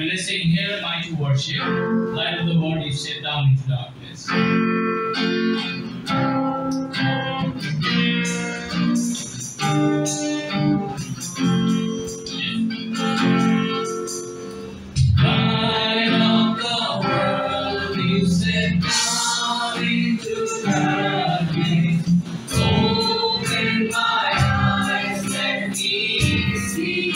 Let's sing Here Am I to Worship. Light of the world is set down into darkness. Light of the world is set down into darkness. Open my eyes, let me see.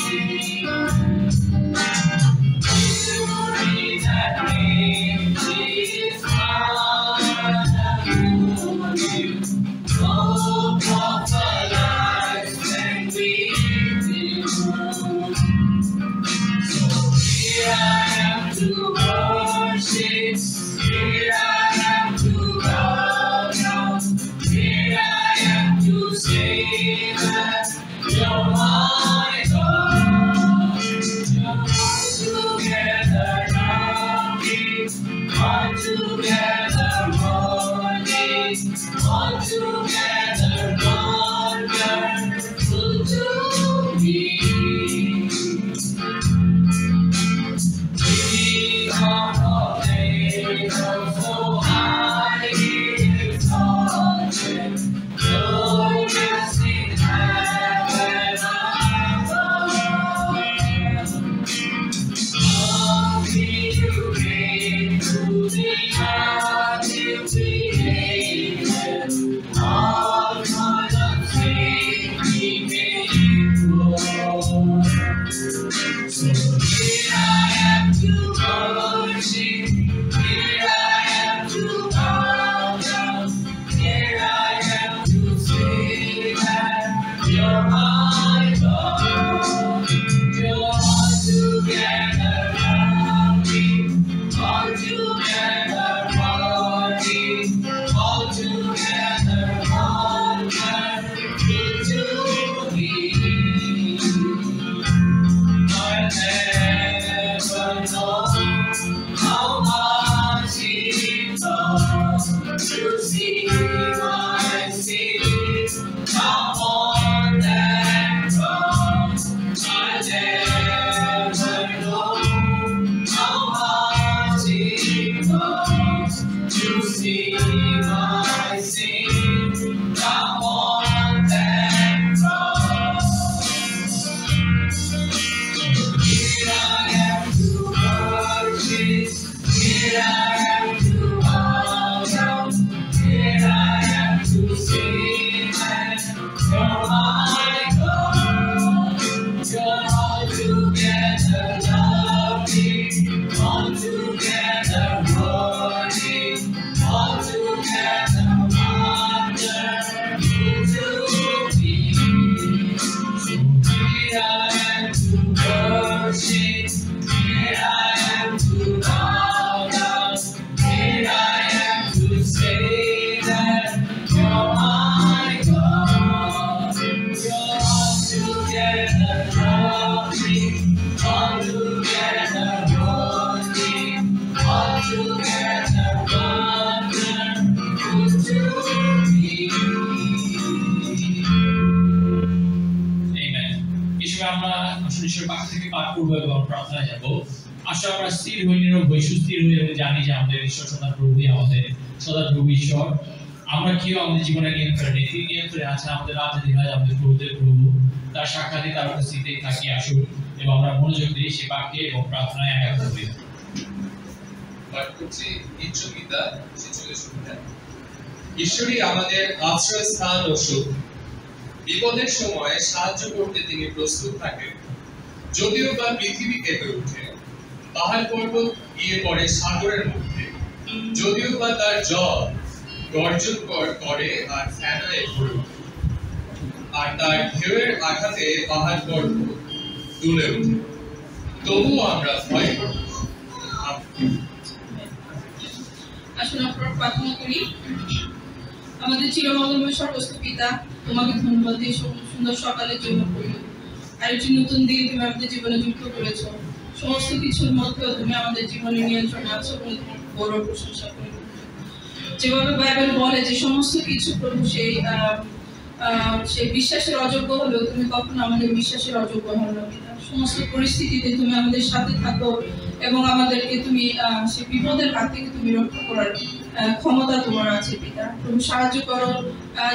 আমরা কেউ আমাদের জীবনে নিয়ন্ত্রণ নেই, তিনি নিয়ন্ত্রণে আছেন, আমাদের রাজনীতিভাজ আমাদের প্রভুদের প্রভু, তার সাক্ষাৎে তার উপস্থিতিতে থাকি আসুন এবং আমরা মনোযোগ দিই সে বাক্যে এবং প্রার্থনায় একাগ্র হই। পাঠ করছি গীতা 46 ঈশ্বরই আমাদের আশ্রয়স্থান ও সুখ, বিপদের সময় সাহায্য করতে তিনি প্রস্তুত থাকেন। যদিও বা পৃথিবী কেঁপে ওঠে, পাহাড় পর্বত গিয়ে পড়ে সাগরের মধ্যে, যদিও বা তার জল গর্জন করে আর ফেনায় ভরে ওঠে, আর তার ঢেউয়ের আঘাতে পাহাড় পর্বত দুলে ওঠে, তবুও আমরা ভয় করি। আসুন আমরা প্রার্থনা করি। আমাদের চিরমঙ্গলময় সর্বস্ব পিতা, তোমাকে ধন্যবাদ দিই সুন্দর সকালের জন্য করি। আর একটি নতুন দিন তুমি আমাদের জীবনে যুক্ত করেছো। সমস্ত কিছুর মধ্যেও তুমি আমাদের জীবনে নিয়ন্ত্রণে আছো বলে তোমার বড় প্রশংসা করি। যেভাবে বাইবেল বলে যে সমস্ত কিছু প্রভু সেই বিশ্বাসের অযোগ্য হলেও তুমি কখনো আমাদের বিশ্বাসের অযোগ্য হলো না। সমস্ত পরিস্থিতিতে তুমি আমাদের সাথে থাকো এবং আমাদেরকে তুমি সেই বিপদের হাত থেকে তুমি রক্ষা করার ক্ষমতা তোমার আছে পিতা। তুমি সাহায্য করো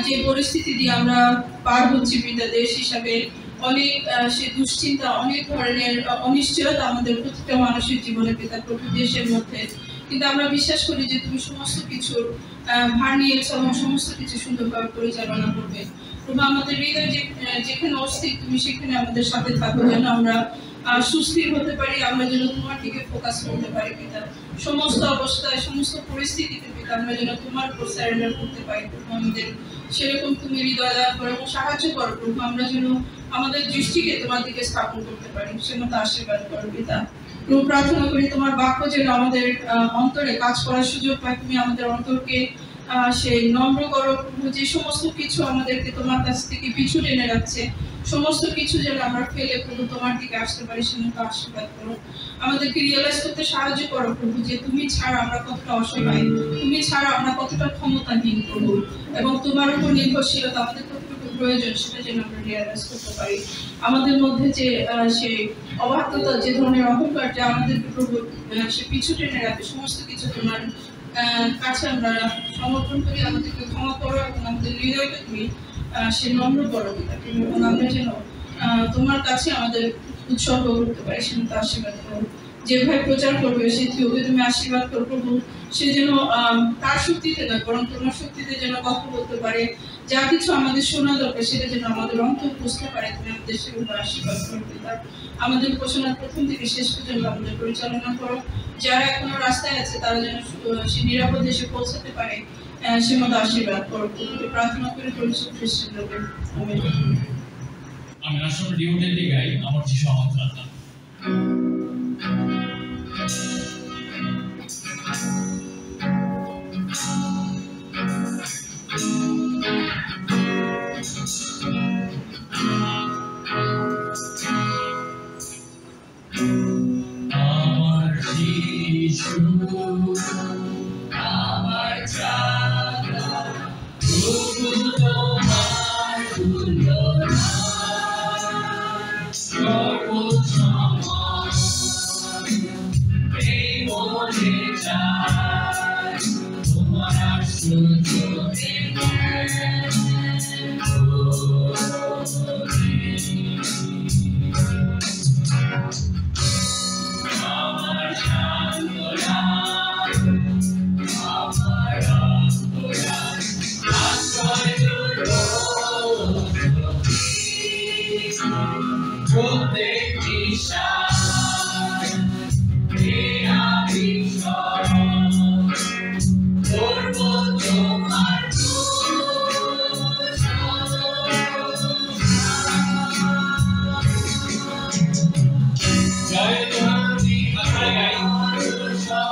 যে পরিস্থিতি দিয়ে আমরা পার হচ্ছি পিতা, দেশ হিসাবে অনেক সে দুশ্চিন্তা, অনেক ধরনের অনিশ্চয়তা আমাদের প্রতিটা মানুষের জীবনে পিতা প্রভু দেশের মধ্যে, কিন্তু আমরা বিশ্বাস করি যে তুমি সমস্ত কিছুর ভার নিয়েছো এবং সমস্ত কিছু সুন্দরভাবে পরিচালনা করবে। প্রভু আমাদের হৃদয় যেখানে অস্থির তুমি সেখানে আমাদের সাথে থাকো, যেন আমরা সুস্থির হতে পারি, আমরা যেন তোমার দিকে ফোকাস করতে পারি পিতা। সমস্ত অবস্থায় সমস্ত পরিস্থিতিতে পিতা আমরা যেন তোমার উপর সারেন্ডার করতে পারি। প্রভু আমাদের সেরকম তুমি হৃদয় দান করো এবং সাহায্য করো প্রভু, আমরা যেন আমাদের দৃষ্টিকে তোমার দিকে স্থাপন করতে পারি, সে মতো আশীর্বাদ করো পিতা। প্রভু প্রার্থনা করি তোমার বাক্য যেন আমাদের অন্তরে কাজ করার সুযোগ পায়, তুমি আমাদের অন্তরকে সেই নম্র করো প্রভু। যে সমস্ত কিছু আমাদেরকে তোমার কাছ থেকে পিছু টেনে রাখছে, সমস্ত কিছু যেন আমরা ফেলে প্রভু তোমার দিকে আসতে পারি, সে মতো আশীর্বাদ করো। আমাদেরকে রিয়েলাইজ করতে সাহায্য করো প্রভু যে তুমি ছাড়া আমরা কতটা অসহায়, তুমি ছাড়া আমরা কতটা ক্ষমতাহীন প্রভু, এবং তোমার উপর নির্ভরশীলতা আমাদের কতটুকু প্রয়োজন সেটা যেন আমরা রিয়েলাইজ করতে পারি। আমাদের মধ্যে যে সেই অবাধ্যতা, যে ধরনের অহংকার যা আমাদেরকে প্রভু সে পিছু টেনে রাখে, সমস্ত কিছু তোমার কাছে আমরা সমর্পণ করি। আমাদেরকে ক্ষমা করো এবং আমাদের হৃদয়কে তুমি সে নম্র করো এবং আমরা যেন তোমার কাছে আমাদের উৎসর্গ করতে পারি, সে মতো আশীর্বাদ করো। যে ভাই প্রচার করবে ওকে তুমি আশীর্বাদ করো প্রভু, সে যেন তার শক্তিতে না বরং তোমার শক্তিতে যেন কথা বলতে পারে, যা কিছু আমাদের শোনা দরকার সেটা যেন আমাদের অন্তর বুঝতে পারে, তুমি আমাদের সেগুলো আশীর্বাদ করো পিতা। আমাদের ঘোষণার প্রথম থেকে শেষ পর্যন্ত আমাদের পরিচালনা করো। যারা এখনো রাস্তায় আছে তারা যেন সে নিরাপদে এসে পৌঁছাতে পারে, সে মতো আশীর্বাদ করো। প্রার্থনা করে পরিশুদ্ধ খ্রিস্টের নামে আমেন। আমি আসলে ডিউটিতে গাই আমার যে সমান্তরালতা আমার যিশু আমার জানা প্রভু তোমার তুলনা জয়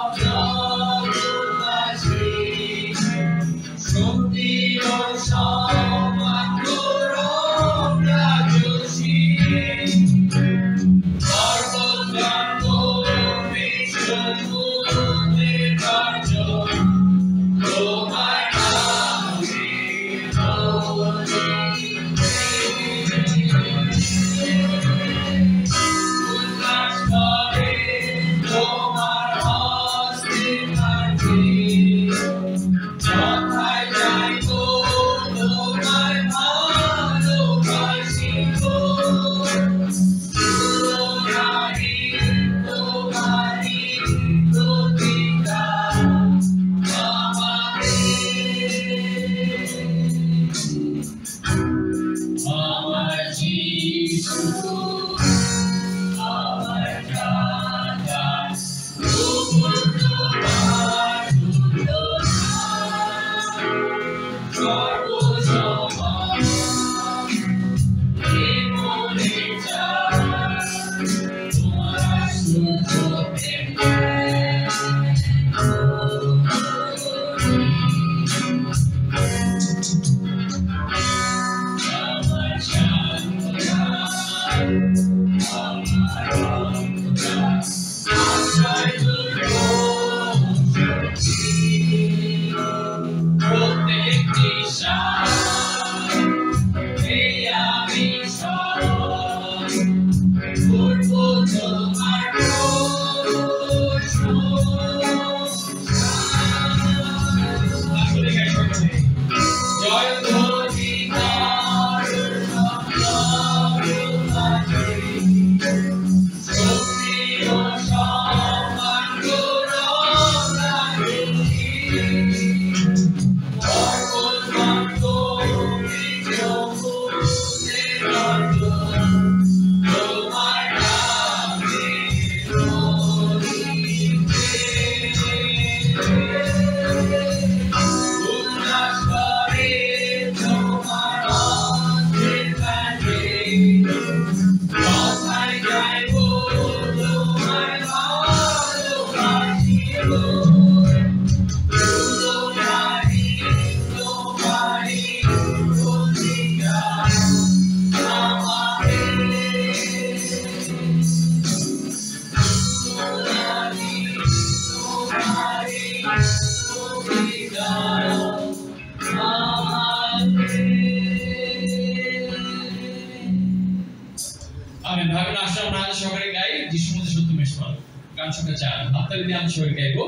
আমিন। ভাবেন আসলে আমরা আজ সবাই গাই যিশু মধ্যে সত্য মেশবার গান শুনতে চাই। আপনাদের দিয়ে আমরা সবাই গাইবো।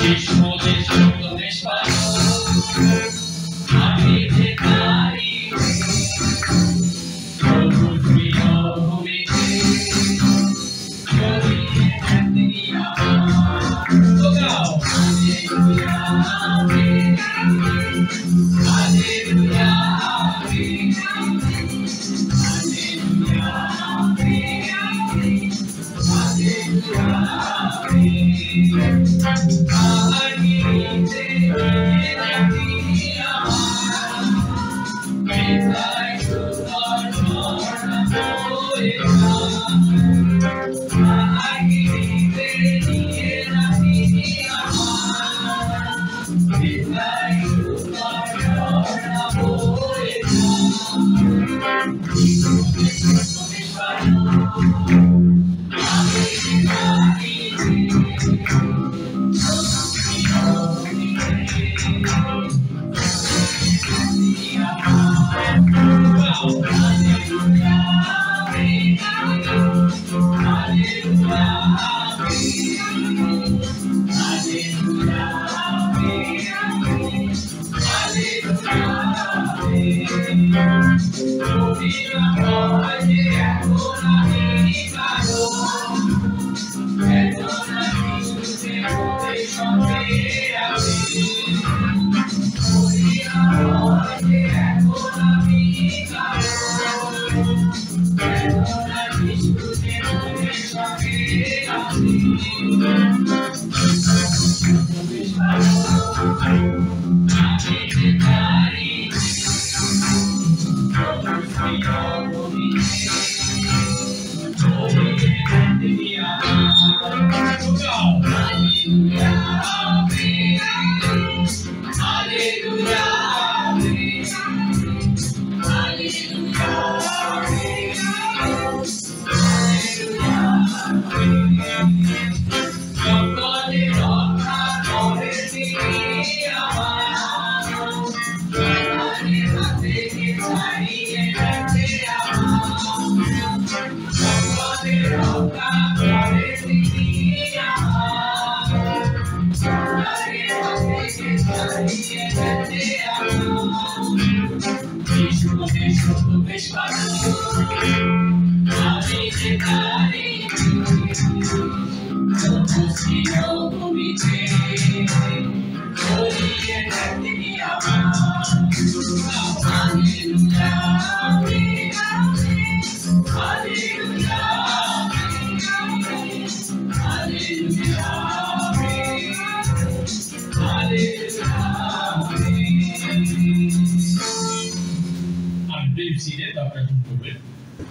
যিশু মধ্যে সত্য মেশবার আমি যে তারি প্রভু প্রিয় ভূমিতে জড়িয়ে থাকি আমার। তো গাও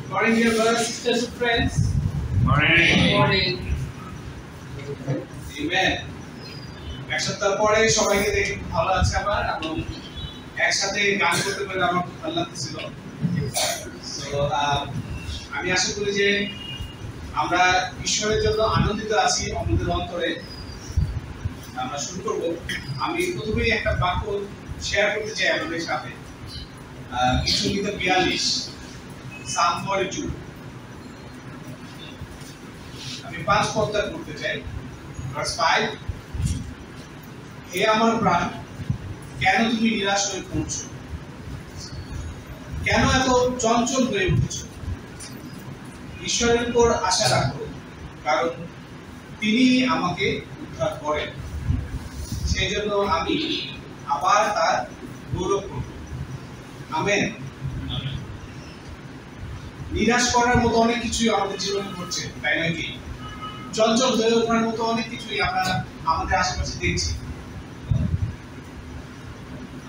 Morning, dear brothers, sisters, and friends. Morning. Morning. Amen. এক সপ্তাহ পরে সবাইকে দেখে ভালো লাগছে আমার এবং একসাথে গান করতে পেরে আমার খুব ভালো লাগতেছিল। তো আমি আশা করি যে আমরা ঈশ্বরের জন্য আনন্দিত আছি আমাদের অন্তরে। আমরা শুরু করব। আমি প্রথমেই একটা বাক্য শেয়ার করতে চাই আপনাদের সাথে। গীত 42 সাম 42 আমি 5 পদটা করতে চাই। ভার্স 5, হে আমার প্রাণ, কেন তুমি নিরাশ হয়ে পড়ছো? কেন এত চঞ্চল হয়ে উঠেছো? ঈশ্বরের উপর আশা রাখো, কারণ তিনি আমাকে উদ্ধার করেন। সেই জন্য আমি আবার তার গৌরব করব। আমেন। নিরাশ করার মতো অনেক কিছুই আমাদের জীবনে ঘটছে, তাই নয় কি? চঞ্চল হয়ে ওঠার মতো অনেক কিছুই আমরা আমাদের আশেপাশে দেখছি।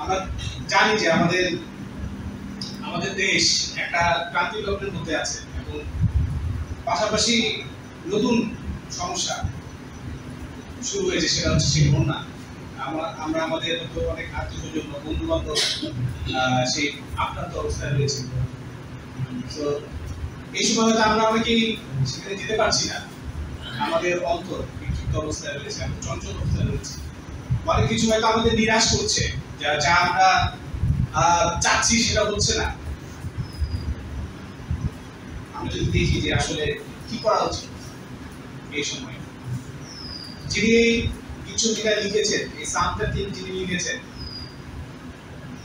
আমরা জানি যে আমাদের দেশ একটা ক্রান্তি লগ্নের মধ্যে আছে এবং পাশাপাশি নতুন সমস্যা শুরু হয়েছে, সেটা হচ্ছে সেই বন্যা। আমরা আমাদের অনেক আত্মীয় জন্য বন্ধু বান্ধব সেই আক্রান্ত অবস্থায় রয়েছে। তো এই সময় হয়তো আমরা অনেকেই সেখানে যেতে পারছি না। আমাদের অন্তর বিক্ষিপ্ত অবস্থায় রয়েছে, চঞ্চল অবস্থায় রয়েছে। অনেক কিছু হয়তো আমাদের নিরাশ করছে, যা আমরা চাচ্ছি সেটা হচ্ছে না। আমরা যদি দেখি যে আসলে কি করা উচিত এই সময়। যিনি এই গীতটা লিখেছেন, এই সামটা যিনি লিখেছেন,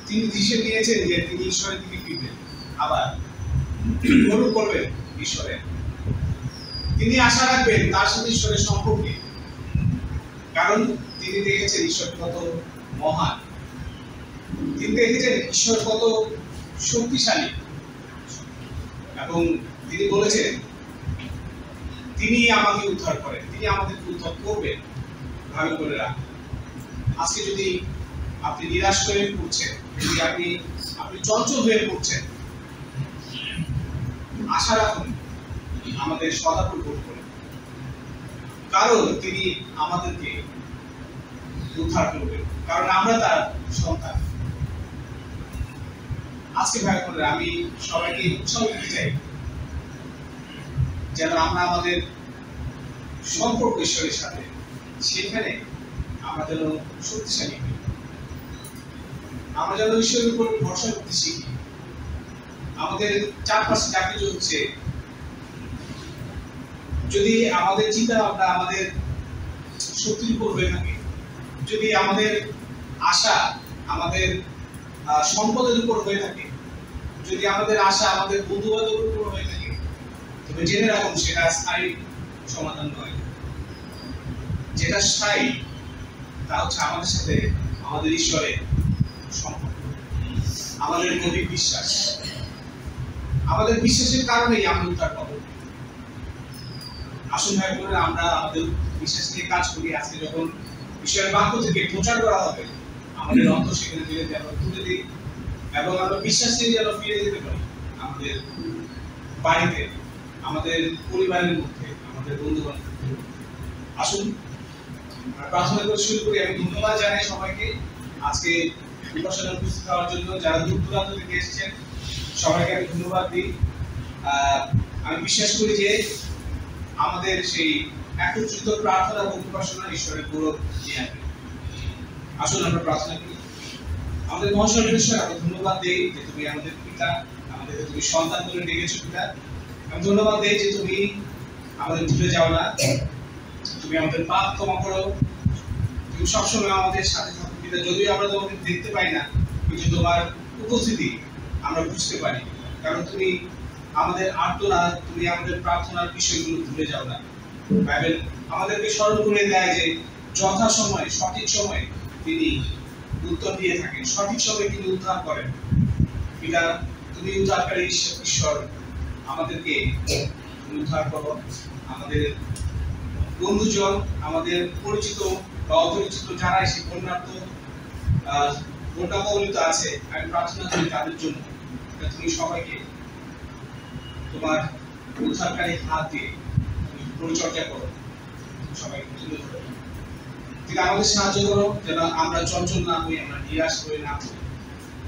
তিনি দিশে দিয়েছেন যে তিনি ঈশ্বরের দিকে ফিরবেন, আবার গৌরব করবেন ঈশ্বরের। তিনি আশা রাখবেন তার সাথে ঈশ্বরের সম্পর্কে, কারণ তিনি দেখেছেন ঈশ্বর কত মহান, তিনি দেখেছেন ঈশ্বর কত শক্তিশালী, এবং তিনি বলেছেন তিনি আমাকে উদ্ধার করেন, তিনি আমাদেরকে উদ্ধার করবেন। ভালো করে রাখুন। আজকে যদি আপনি নিরাশ হয়ে পড়ছেন, যদি আপনি চঞ্চল হয়ে পড়ছেন, আশা রাখুন আমাদের সদাপুর বোধ করেন, কারণ তিনি আমাদেরকে উদ্ধার করবেন, কারণ আমরা তার সন্তান। আজকে ভাই করে আমি সবাইকে উৎসাহ দিতে চাই যেন আমরা আমাদের সম্পর্ক ঈশ্বরের সাথে সেখানে আমরা যেন শক্তিশালী হই, আমরা যেন ঈশ্বরের উপর ভরসা করতে শিখি। আমাদের চারপাশে যা কিছু হচ্ছে, যদি আমাদের চিন্তা ভাবনা আমাদের শক্তির উপর হয়ে থাকে, যদি আমাদের আশা আমাদের সম্পদের উপর হয়ে থাকে, যদি আমাদের আশা আমাদের বন্ধু বান্ধবের উপর হয়ে থাকে, তবে জেনে রাখুন সেটা স্থায়ী সমাধান নয়। যেটা স্থায়ী তা হচ্ছে আমাদের সাথে আমাদের ঈশ্বরের সম্পর্ক, আমাদের গভীর বিশ্বাস। আমাদের বিশ্বাসের কারণেই আমরা উদ্ধার পাবো। আসুন ভাই বোনেরা, আমরা আমাদের বিশ্বাস নিয়ে কাজ করি। আজকে যখন ঈশ্বরের বাক্য থেকে প্রচার করা হবে, আমাদের অন্তর সেখানে ফিরে যেন তুলে দিই, এবং আমরা বিশ্বাস নিয়ে যেন ফিরে যেতে পারি আমাদের বাড়িতে, আমাদের পরিবারের মধ্যে, আমাদের বন্ধু বান্ধব। আসুন প্রার্থনা করে শুরু করি। আমি ধন্যবাদ জানাই সবাইকে আজকে উপাসনায় উপস্থিত হওয়ার জন্য। যারা দূর দূরান্ত থেকে এসেছেন সবাইকে আমি ধন্যবাদ দিই। আমি বিশ্বাস করি যে আমাদের সেই একত্রিত প্রার্থনা এবং উপাসনা ঈশ্বরের গৌরব নিয়ে আসবে। আসুন আমরা প্রার্থনা করি। আমাদের মহাসর্বেশ্বর, আমি ধন্যবাদ দিই যে তুমি আমাদের পিতা, আমাদেরকে তুমি সন্তান করে ডেকেছো পিতা। আমি ধন্যবাদ দিই যে তুমি আমাদের ভুলে যাও না, তুমি আমাদের পাপ ক্ষমা করো, তুমি সবসময় আমাদের সাথে থাকো পিতা। যদিও আমরা তোমাকে দেখতে পাই না, কিন্তু তোমার উপস্থিতি আমরা বুঝতে পারি, কারণ তুমি আমাদের আর্তনাদ, তুমি আমাদের প্রার্থনার বিষয়গুলো ভুলে যাও না। বাইবেল আমাদেরকে স্মরণ করে দেয় যে যথা সময়, সঠিক সময়ে তিনি উত্তর দিয়ে থাকেন, সঠিক সময়ে তিনি উদ্ধার করেন। পিতা, তুমি উদ্ধারকারী ঈশ্বর, আমাদেরকে উদ্ধার করো। আমাদের বন্ধুজন, আমাদের পরিচিত বা অপরিচিত যারা এসে বন্যা কবলিত আছে, আমি প্রার্থনা করি তাদের জন্য তুমি সবাইকে তোমার উদ্ধারকারী হাত দিয়ে তুমি পরিচর্যা করো, সবাইকে তুলে ধরো। ঠিক আমাদের সাহায্য করো যেন আমরা চঞ্চল না হই, আমরা নিরাশ হয়ে না হই,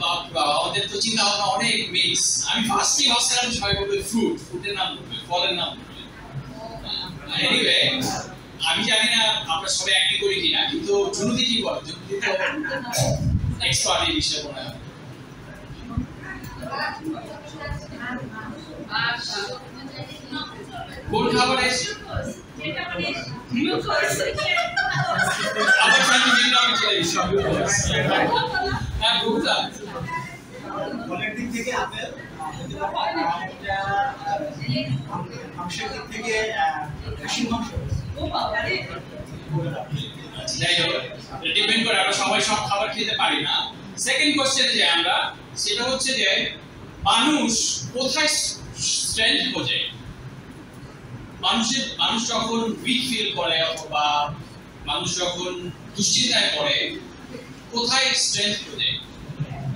বাবা আমাদের তো চিন্তা ভাবনা অনেক মিক্স। আমি ফার্স্টই ভাবছিলাম সবাই বলবে ফ্রুটের নাম বলবে, ফলের নাম বলবে। এনিওয়ে আমি জানি না আমরা সবাই একই করি কিনা, কিন্তু জুনুদি কি বলে? জুনুদি তো এক্সপার্ট এই বিষয়ে মনে হয়। কোন খাবার এসে আবার সাথে দিন নাম চলে সব হ্যাঁ বুঝলা ফলের দিক থেকে আপেল, মাংসের দিক থেকে খাসির মাংস। যাই হোক, ডিপেন্ড করে, আমরা সবাই সব খাবার খেতে পারি না। সেকেন্ড কোশ্চেনে যে আমরা, সেটা হচ্ছে যে মানুষ কোথায় স্ট্রেংথ খোঁজে? মানুষ যখন উইক ফিল করে অথবা মানুষ যখন দুশ্চিন্তায় পড়ে, কোথায় স্ট্রেংথ খোঁজে?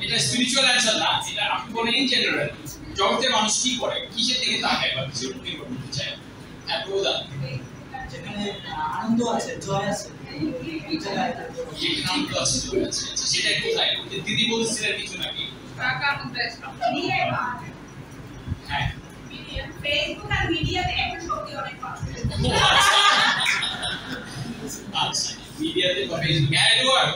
এটা স্পিরিচুয়াল অ্যান্সার না, এটা আপনি বলেন ইন জেনারেল জগতে মানুষ কি করে, কিসের দিকে তাকায় বা কিসের উপর নির্ভর করতে চায়? হ্যাঁ প্রদান, যেখানে আনন্দ আছে, জয় আছে, যেখানে আনন্দ আছে, জয় আছে, সেটা কোথায়? দিদি বলছিলেন কিছু নাকি? হ্যাঁ ফেসবুক আর মিডিয়াতে এখন শক্তি অনেক পাচ্ছে। আচ্ছা, মিডিয়াতে বা ফেসবুক এডওয়ার্ড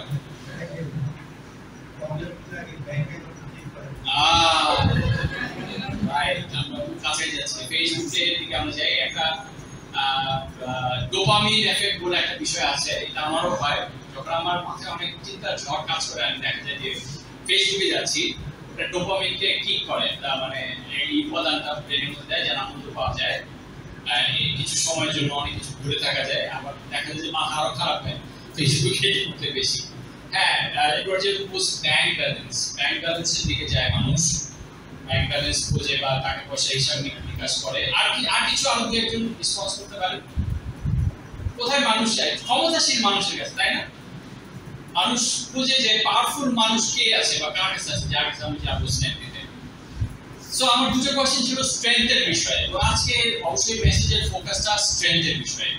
রাইট, আমরা কাছে যাচ্ছি। ফেসবুকের দিকে আমরা যাই, একটা ডোপামিন এফেক্ট বলে একটা বিষয় আছে। এটা আমারও হয়, যখন আমার মাথায় অনেক চিন্তার ঝড় কাজ করে, আমি দেখা যায় যে ফেসবুকে যাচ্ছি, ওটা ডোপামিনকে কিক করে, মানে এই উপাদানটা ব্রেনের মধ্যে দেয় যেন আনন্দ পাওয়া যায়, কিছু সময়ের জন্য অনেক কিছু ঘুরে থাকা যায়, আবার দেখা যায় যে মাথা আরো খারাপ হয় ফেসবুকে ঘুরতে বেশি। হ্যাঁ, এবার যে ব্যাংক ব্যালেন্সের দিকে যায় মানুষ, ব্যাংক ব্যালেন্স খোঁজে বা টাকা পয়সা হিসাব নিকাশ করে। আর কিছু আরো দু একজন রেসপন্স করতে পারে। কোথায় মানুষ যায়? ক্ষমতাশীল মানুষের কাছে, তাই না? মানুষ খুঁজে যে পাওয়ারফুল মানুষ কে আছে বা কার কাছে আছে, যার কাছে আমি যাবো স্ট্রেংথ দিতে। সো আমার দুটো কোশ্চেন ছিল স্ট্রেংথের বিষয়ে, এবং আজকে অবশ্যই মেসেজের ফোকাসটা স্ট্রেংথের বিষয়ে,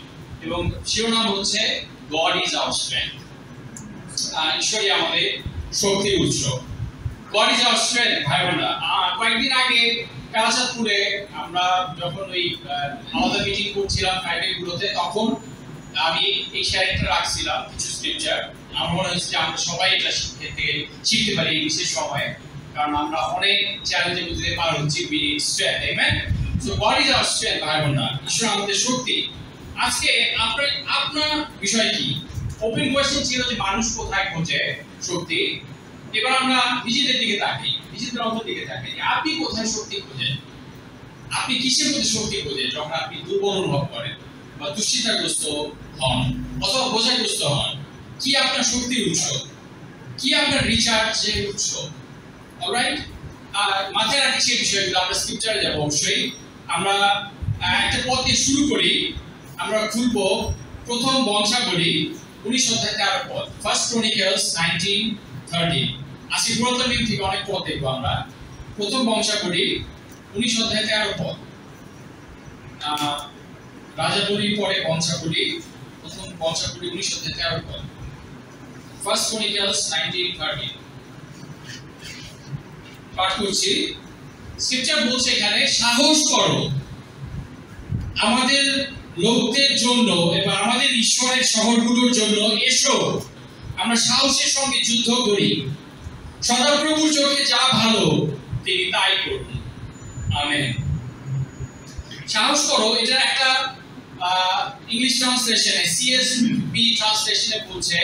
এবং শিরোনাম হচ্ছে গড ইজ আওয়ার স্ট্রেংথ। ঈশ্বরই আমাদের শক্তির উৎস। God is our strength. ভাই বোনেরা, কয়েকদিন আগে কালাচাঁদপুরে আমরা যখন ওই আলাদা মিটিং করছিলাম ফ্রাইডে গুলোতে, তখন আমি এই শেয়ারিংটা রাখছিলাম কিছু স্ক্রিপচার। আমার মনে হচ্ছে যে আমরা সবাই এটা শিখতে পারি এই বিশেষ সময়ে, কারণ আমরা অনেক চ্যালেঞ্জের মধ্যে পার হচ্ছি। We need strength, amen. So god is our strength. ভাই বোনেরা, ঈশ্বর আমাদের শক্তি। আজকে আপনার বিষয় কি? ওপেন কোয়েশ্চেন ছিল যে মানুষ কোথায় খোঁজে শক্তি। এবার আমরা নিজেদের দিকে তাকাই, নিজেদের অন্তর দিকে তাকাই, আপনি কোথায় শক্তি খোঁজেন? আপনি কিসের মধ্যে শক্তি খোঁজেন? যখন আপনি দুর্বল অনুভব করেন বা দুশ্চিন্তাগ্রস্ত হন অথবা বোঝাগ্রস্ত হন, কি আপনার শক্তির উৎস? কি আপনার রিচার্জের উৎস? অলরাইট, মাথায় রাখি সেই বিষয়গুলো। আমরা স্ক্রিপচারে যাবো অবশ্যই। আমরা একটা পথ দিয়ে শুরু করি। আমরা খুলবো প্রথম বংশাবলী 19 অধ্যায় 13 পদ, ফার্স্ট ক্রনিকলস 19:30। আজকে পুরাতন নিয়ম থেকে অনেক পদ দেখবো আমরা। প্রথম বংশাবলী 19 অধ্যায় 13 পদ, রাজাবলীর পরে বংশাবলী, প্রথম বংশাবলী 19 অধ্যায় 13 পদ, ফার্স্ট ক্রনিকলস 19:30। পাঠ করছি। স্ক্রিপচার বলছে এখানে, সাহস করো আমাদের লোকদের জন্য এবং আমাদের ঈশ্বরের শহরগুলোর জন্য, এসো আমরা সাহসের সঙ্গে যুদ্ধ করি। সদাপ্রভুর চোখে যা ভালো তিনি তাই করুন, আমেন। সাহস করো, এটা একটা ইংলিশ ট্রান্সলেশনে, CSB ট্রান্সলেশনে বলছে,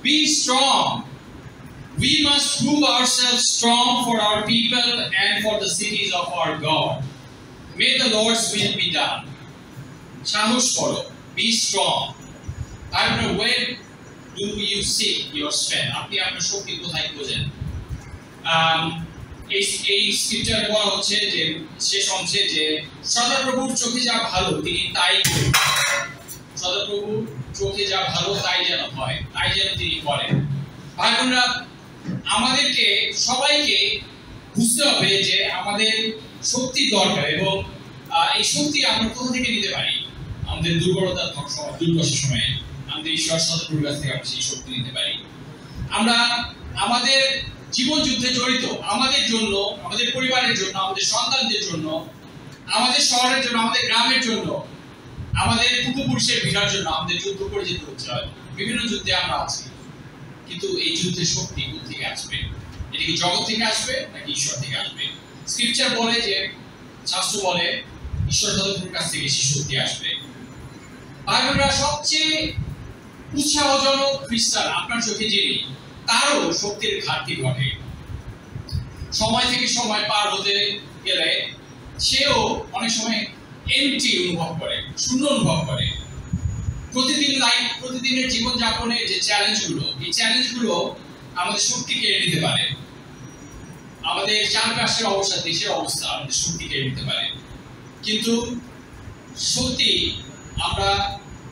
be strong, we must prove ourselves strong for our people and for the cities of our God. May the Lord's will be done. সাহস করো, be strong. I don't know, where do you seek your strength? আপনি আপনার শক্তি কোথায় খোঁজেন? এই স্ক্রিপচারে বলা হচ্ছে যে শেষ অংশে যে সদাপ্রভুর চোখে যা ভালো তিনি তাই করুন। সদাপ্রভুর চোখে যা ভালো তাই যেন হয়, তাই যেন তিনি করেন। ভাই বোনেরা, আমাদেরকে সবাইকে বুঝতে হবে যে আমাদের শক্তি দরকার, এবং এই শক্তি আমরা কোথা থেকে নিতে পারি? আমাদের দুর্বলতার সময়, দুর্দশার সময়ে আমাদের ঈশ্বর সদাপ্রভুর কাছ থেকে আমরা সেই শক্তি নিতে পারি। আমরা আমাদের জীবন যুদ্ধে জড়িত আমাদের জন্য, আমাদের পরিবারের জন্য, আমাদের সন্তানদের জন্য, আমাদের শহরের জন্য, আমাদের গ্রামের জন্য, আমাদের পূর্বপুরুষের ভিড়ার জন্য আমাদের যুদ্ধ করে যেতে হচ্ছে। বিভিন্ন যুদ্ধে আমরা আছি, কিন্তু এই যুদ্ধের শক্তি কোথা থেকে আসবে? এটা কি জগৎ থেকে আসবে নাকি ঈশ্বর থেকে আসবে? স্ক্রিপচার বলে যে, শাস্ত্র বলে ঈশ্বর তাদের কাছ থেকে সেই শক্তি আসবে। বাইবেলরা সবচেয়ে উৎসাহজনক খ্রিস্টান আপনার চোখে যিনি, তারও শক্তির ঘাটতি ঘটে। সময় থেকে সময় পার হতে গেলে সেও অনেক সময় এমটি অনুভব করে, শূন্য অনুভব করে। প্রতিদিনের জীবনযাপনের যে চ্যালেঞ্জগুলো, এই চ্যালেঞ্জগুলো আমাদের শক্তি কেড়ে নিতে পারে। আমাদের চারপাশের অবস্থা, দেশের অবস্থা আমাদের শক্তি কেড়ে নিতে পারে। কিন্তু সত্যি আমরা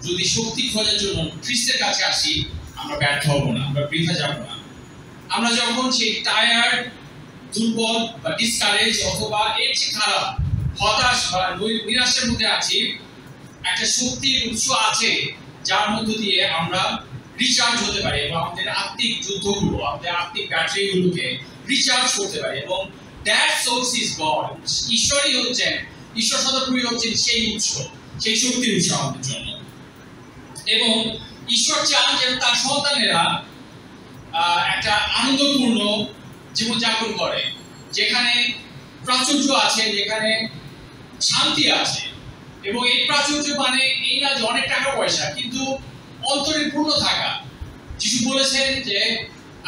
যদি শক্তি খোঁজার জন্য খ্রিস্টের কাছে আসি, আমরা ব্যর্থ হব না, আমরা বৃথা যাব না। আমরা যখন সেই টায়ার্ড, দুর্বল বা ডিসকারেজ অথবা এর চেয়ে খারাপ, হতাশ বা নিরাশের মধ্যে আছি, একটা শক্তির উৎস আছে যার মধ্য দিয়ে আমরা রিচার্জ হতে পারি এবং আমাদের আত্মিক যুদ্ধগুলো, আমাদের আত্মিক ব্যাটারিগুলোকে রিচার্জ করতে পারি। এবং দ্যাট সোর্স ইজ গড। ঈশ্বরই হচ্ছেন, ঈশ্বর সদাপ্রভু হচ্ছেন সেই উৎস, সেই শক্তির উৎস আমাদের জন্য। এবং ঈশ্বর চান যে তার সন্তানেরা একটা আনন্দপূর্ণ জীবনযাপন করে, যেখানে প্রাচুর্য আছে, যেখানে শান্তি আছে। এবং এই প্রাচুর্য মানে এই না যে অনেক টাকা পয়সা, কিন্তু অন্তরে পূর্ণ থাকা। যিশু বলেছেন যে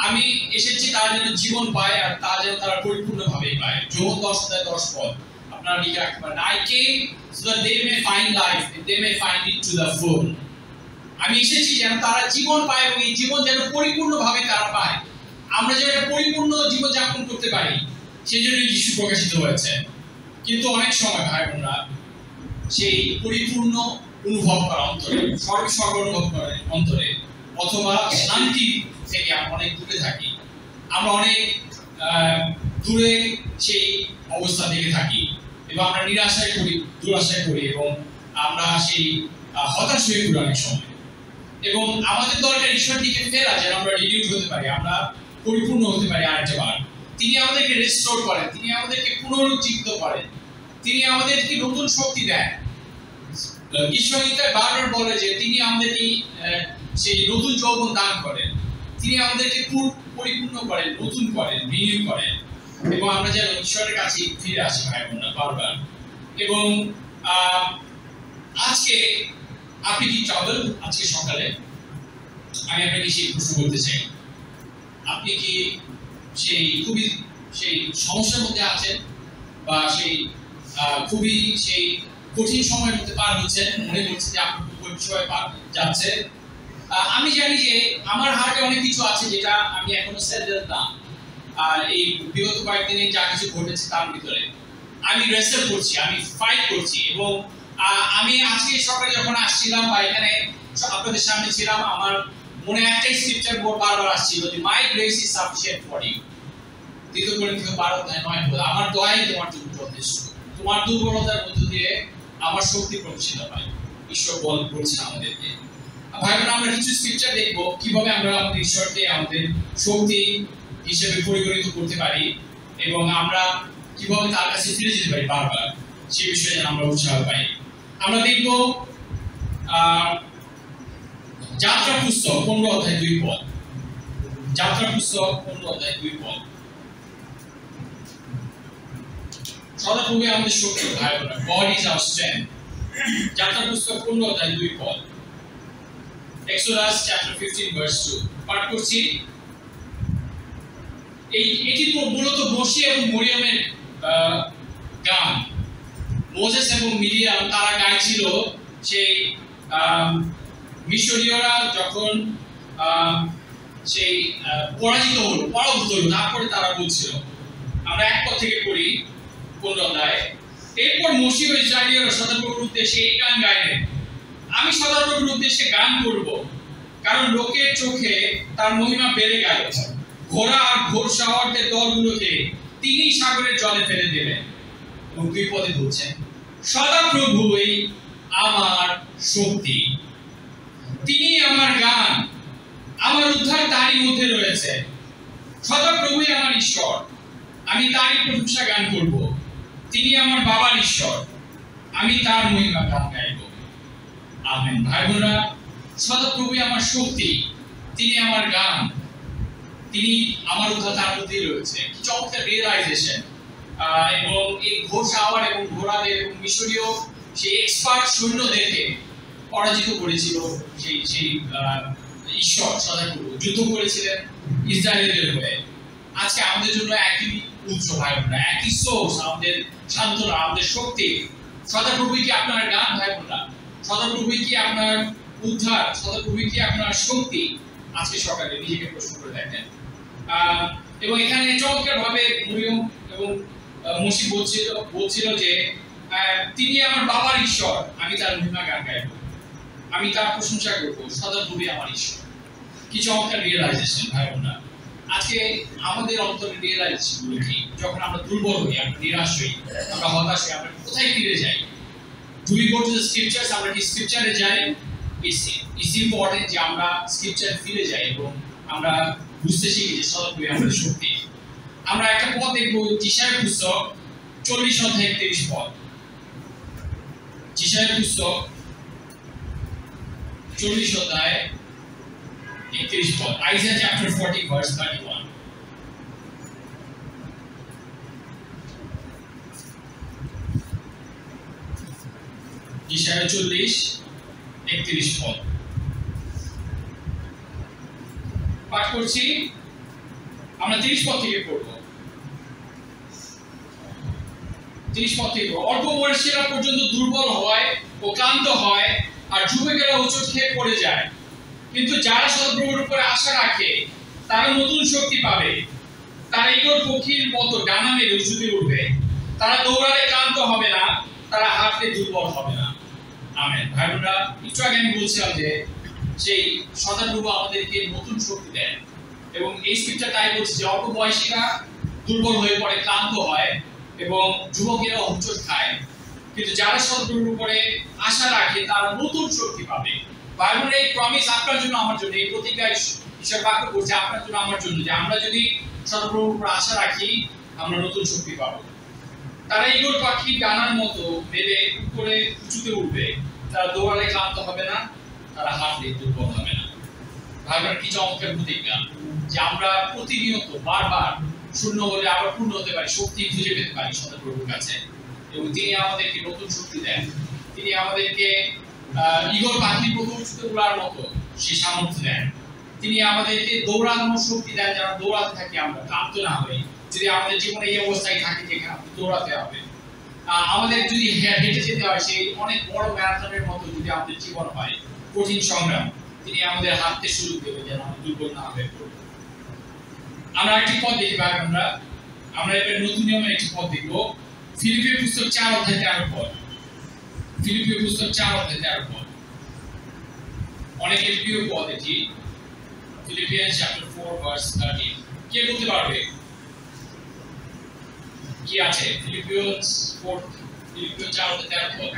আমি এসেছি তারা যেন জীবন পায়, আর তা যেন তারা পরিপূর্ণভাবে পায়। যোহন 10:10 পদ আপনারা লিখে রাখতে পারেন। I came so that they may find life and they may find it to the full। আমি এসেছি যেন তারা জীবন পায় এবং এই জীবন যেন পরিপূর্ণভাবে তারা পায়। আমরা যেন পরিপূর্ণ জীবনযাপন করতে পারি, সেই জন্যই যিশু প্রকাশিত হয়েছে। কিন্তু অনেক সময় ভাই বোনরা সেই পরিপূর্ণ অনুভব করা অন্তরে, সর্বস্বর্গ অনুভব করে অন্তরে, অথবা শান্তি থেকে আমরা অনেক দূরে থাকি। আমরা অনেক দূরে সেই অবস্থা থেকে থাকি এবং আমরা নিরাশায় করি, দুরাশায় করি এবং আমরা সেই হতাশ হয়ে পড়ি অনেক সময়। এবং আমাদের দরকার ঈশ্বর দিকে ফেরা, যেন আমরা রিনিউড হতে পারি, আমরা পরিপূর্ণ হতে পারি আরেকটা বার। তিনি আমাদেরকে রেস্টোর করেন, তিনি আমাদেরকে পুনরুজ্জীবিত করেন, তিনি আমাদেরকে নতুন শক্তি দেন। ঈশ্বরগীতায় বারবার বলে যে তিনি আমাদেরকে সেই নতুন যৌবন দান করেন, তিনি আমাদেরকে পরিপূর্ণ করেন, নতুন করেন, রিনিউ করেন, এবং আমরা যেন ঈশ্বরের কাছে ফিরে আসি ভাই বোনরা বারবার। এবং আজকে আপনি কি ট্রাভেল? আজকে সকালে আমি আপনাকে সেই প্রশ্ন করতে চাই, আপনি কি খুবই সেই সমস্যার মধ্যে আছেন, বা খুবই সেই কঠিন সময়ের মধ্যে পার হচ্ছেন, মনে হচ্ছে যে আপনি কঠিন সময় পার যাচ্ছে? আমি জানি যে আমার হাতে অনেক কিছু আছে যেটা আমি এখনো সেটেল না। আর এই বিগত কয়েকদিনে যা কিছু ঘটেছে তার ভিতরে আমি রেসেল করছি, আমি ফাইট করছি। এবং আমি আজকে সকালে যখন আসছিলাম বা এখানে আপনাদের সামনে ছিলাম, আমার মনে একটাই স্ক্রিপচার বারবার আসছিল যে my grace is sufficient for you. 2 করিন্থীয় 12:9 আমার দয়াই তোমার জন্য যথেষ্ট, তোমার দুর্বলতার মধ্য দিয়ে আমার শক্তি প্রকাশিত হয়। ঈশ্বর বলছেন আমাদেরকে। ভাই বোন, আমরা কিছু স্ক্রিপচার দেখব কিভাবে আমরা আমাদের ঈশ্বরকে আমাদের শক্তি হিসেবে পরিগণিত করতে পারি এবং আমরা কিভাবে তার কাছে ফিরে যেতে পারি বারবার, সেই বিষয়ে আমরা উৎসাহ পাই। আমরা দেখব যাত্রা পুস্তক 15:2 পদ। যাত্রা পুস্তক 15:2 পদ। সদাপ্রভু আমাদের শক্তি ভাই বোন, গড ইজ আওয়ার স্ট্রেংথ। যাত্রা পুস্তক 15:2 পদ। Exodus chapter 15 verse 2 পাঠ করছি। এটি মূলত মোশে এবং মরিয়মের গান। মোজেস এবং মিরিয়াম তারা গাইছিল সেই মিশরীয়রা যখন সেই পরাভূত হলো, তারপরে তারা বলছিল। আমরা 1 পদ থেকে পড়ি 15 অধ্যায়। এরপর মোশে ও ইসরায়েলীয়রা সদাপ্রভুর উদ্দেশ্যে এই গান গাইলেন, আমি সদাপ্রভুর উদ্দেশ্যে গান করব, কারণ লোকের চোখে তার মহিমা বেড়ে গেল। ঘোড়া আর ঘোড়সাওয়ারদের দলগুলোকে তিনি সাগরের জলে ফেলে দিলেন। এবং 2 পদে বলছেন, সদাপ্রভুই আমার শক্তি, তিনি আমার গান, আমার উদ্ধার তারই মধ্যে রয়েছে। সদাপ্রভুই আমার ঈশ্বর, আমি তারই প্রশংসা গান করব। তিনি আমার বাবার ঈশ্বর, আমি তার মহিমা গান গাইব। আমেন। ভাই বোনেরা, সদাপ্রভুই আমার শক্তি, তিনি আমার গান, তিনি আমার উদ্ধার মধ্যে রয়েছে। কি চমৎকার রিয়েলাইজেশন! এবং এই ঘোষ আওয়ার এবং ঘোড়াদের এবং মিশরীয় সেই এক্সপার্ট সৈন্যদেরকে পরাজিত করেছিল সেই সেই ঈশ্বর সদাপ্রভু, যুদ্ধ করেছিলেন ইসরায়েলের হয়ে। আজকে আমাদের জন্য একই উৎস, ভাই বোনেরা, একই সোর্স, আমাদের সান্ত্বনা, আমাদের শক্তি। সদাপ্রভুই কি আপনার গান, ভাই বোনেরা? সদাপ্রভুই কি আপনার উদ্ধার? সদাপ্রভুই কি আপনার শক্তি? আজকে সকালে নিজেকে প্রশ্ন করে দেখেন। এবং এখানে চমৎকার ভাবে মরিয়ম এবং মসি বলছিল যে তিনি আমার বাবার ঈশ্বর, আমি তার মহিমা গান গাইব, আমি তার প্রশংসা করব, সদাপ্রভুই আমার ঈশ্বর। কি চমৎকার রিয়েলাইজেশন, ভাই বোনেরা! আজকে আমাদের অন্তরে রিয়েলাইজেশন গুলো কি? যখন আমরা দুর্বল হই, আমরা নিরাশ হই, আমরা হতাশ হই, আমরা কোথায় ফিরে যাই? Do we go to the scriptures? আমরা কি স্ক্রিপচারে যাই? It's important যে আমরা স্ক্রিপচারে ফিরে যাই এবং আমরা বুঝতে শিখি যে সদাপ্রভু আমাদের শক্তি। আমরা একটা পদ দেখবো, যিশায়ার পুস্তক 40 অধ্যায় 31 পদ। যিশায়ার পুস্তক 40 অধ্যায় 31 পদ। Isaiah chapter 40 verse 31. যিশায়া 40:31 পদ পাঠ করছি। আমরা 30 পদ থেকে পড়ব। 30 পদ থেকে অল্প বয়সীরা পর্যন্ত দুর্বল হয় ও ক্লান্ত হয়, আর যুবকেরা হোঁচট খেয়ে পড়ে যায়। কিন্তু যারা সদাপ্রভুর উপরে আশা রাখে তারা নতুন শক্তি পাবে। তারা ইগল পক্ষীর মতো ডানা মেলে উঁচুতে উঠবে। তারা দৌড়ালে ক্লান্ত হবে না, তারা হাঁটলে দুর্বল হবে না। আমেন। ভাই বোনেরা, একটু আগে আমি বলছিলাম যে সেই সদাপ্রভু আমাদেরকে নতুন শক্তি দেন, এবং এই স্ক্রিপ্টটা তাই বলছে যে অল্প বয়সীরা দুর্বল হয়ে পড়ে, ক্লান্ত হয়, এবং যুবকেরা হোঁচট খায়। কিন্তু যারা সদাপ্রভুর উপরে আশা রাখে তারা নতুন শক্তি পাবে। ভাই বোনেরা, এই প্রমিস আপনার জন্য, আমার জন্য, এই প্রতিজ্ঞা ঈশ্বর বাক্য করছে আপনার জন্য, আমার জন্য, যে আমরা যদি সদাপ্রভুর উপর আশা রাখি আমরা নতুন শক্তি পাবো। তারা ইগল পাখি ডানার মতো মেলে উপরে উঁচুতে উঠবে। তারা দৌড়ালে ক্লান্ত হবে না, তারা হাঁটলে দুর্বল হবে না। ভাই বোনেরা, কি চমৎকার প্রতিজ্ঞা যে আমরা প্রতিনিয়ত বারবার শূন্য হলে আবার পূর্ণ হতে পারি, শক্তি খুঁজে পেতে পারি সদাপ্রভুর কাছে, এবং তিনি আমাদেরকে নতুন শক্তি দেন। তিনি আমাদেরকে ইগল পাখির মতো উঁচুতে উড়ার মতো সেই সামর্থ্য দেন। তিনি আমাদেরকে দৌড়ানোর শক্তি দেন, যেন দৌড়াতে থাকি, আমরা ক্লান্ত না হই। যদি আমাদের জীবনে এই অবস্থায় থাকে যেখানে দৌড়াতে হবে, আমাদের যদি হেঁটে যেতে হয় সেই অনেক বড় ম্যারাথনের মতো যদি আমাদের জীবন হয়, কঠিন সংগ্রাম, তিনি আমাদের হাঁটতে সুযোগ দেবে যেন আমরা দুর্বল না হয়ে পড়ব। আমরা একটি পদ দেখি ভাই, আমরা এবার নতুন নিয়মের একটি পদ দেখবো। ফিলিপিও পুস্তক 4 অধ্যায় 13 পদ। ফিলিপিও পুস্তক 4 অধ্যায় 13 পদ অনেকের প্রিয় পদ এটি। ফিলিপিয়ান্স চ্যাপ্টার 4 ভার্স 13। কে বলতে পারবে কি আছে? ফিলিপিও 4 অধ্যায় 13 পদ।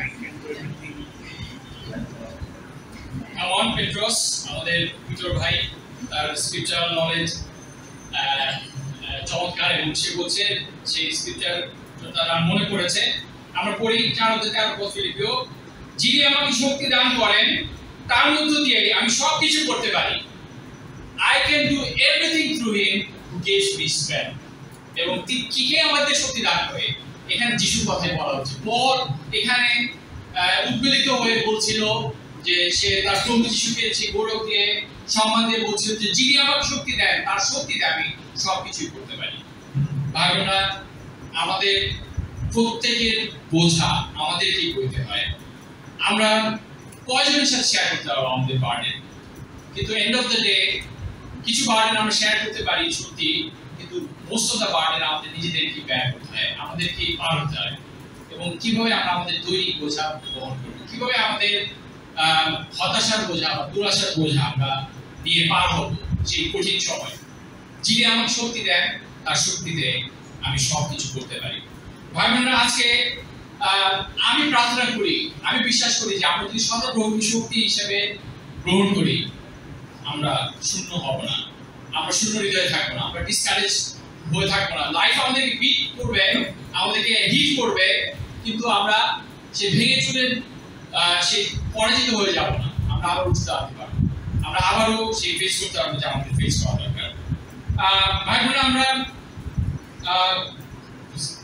আমন পেট্রোস, আমাদের পিটর ভাই, তার স্ক্রিপচারাল নলেজ চমৎকার, এবং সে বলছে সেই স্ক্রিপচার তারা মনে করেছে। আমরা পড়ি 4 অধ্যায় 13 পদ ফিলিপিও, যিনি আমাকে শক্তি দান করেন তার মধ্য দিয়ে আমি সবকিছু করতে পারি। I can do everything through him who gives me strength. এবং কি কে আমাদের শক্তি দান করে? এখানে যিশুর কথাই বলা হচ্ছে। পল এখানে উদ্বেলিত হয়ে বলছিল যে সে তার প্রভু যিশুকে সেই গৌরব দিয়ে সম্মান দিয়ে বলছিল যে যিনি আমাকে শক্তি দেন তার শক্তিতে আমি সবকিছু করতে পারি। ভাই বোনেরা, আমাদের প্রত্যেকের বোঝা আমাদেরকেই বইতে হয়। আমরা কয়জনের সাথে শেয়ার করতে পারবো আমাদের বার্ডেন? কিন্তু এন্ড অফ দ্য ডে কিছু বার্ডেন আমরা শেয়ার করতে পারি সত্যি, কিন্তু মোস্ট অফ দ্য বার্ডেন আমাদের নিজেদেরকে ব্যয় করতে হয়, আমাদেরকেই পার হতে হয়। এবং কিভাবে আমরা আমাদের দৈনিক বোঝা বহন করবো, কিভাবে আমাদের হতাশার বোঝা বা দুরাশার বোঝা আমরা নিয়ে পার হবো সেই কঠিন সময়। যিনি আমাকে শক্তি দেন তার শক্তিতে আমি সবকিছু করতে পারি। ভাই বোনেরা, আজকে আমি প্রার্থনা করি, আমি বিশ্বাস করি যে আমরা যদি সদাপ্রভুর শক্তি হিসেবে গ্রহণ করি আমরা শূন্য হব না, আমরা শূন্য হৃদয়ে থাকবো না, আমরা ডিসকারেজ হয়ে থাকবো না। লাইফ আমাদেরকে বিট করবে, আমাদেরকে হিট করবে, কিন্তু আমরা সে ভেঙে চুরে সেই পরাজিত হয়ে যাব না। আমরা আবার উঠতে আসতে পারবো, আমরা আবারও সেই ফেস করতে পারবো যা আমাদের ফেস করা দরকার। ভাই বোনেরা, আমরা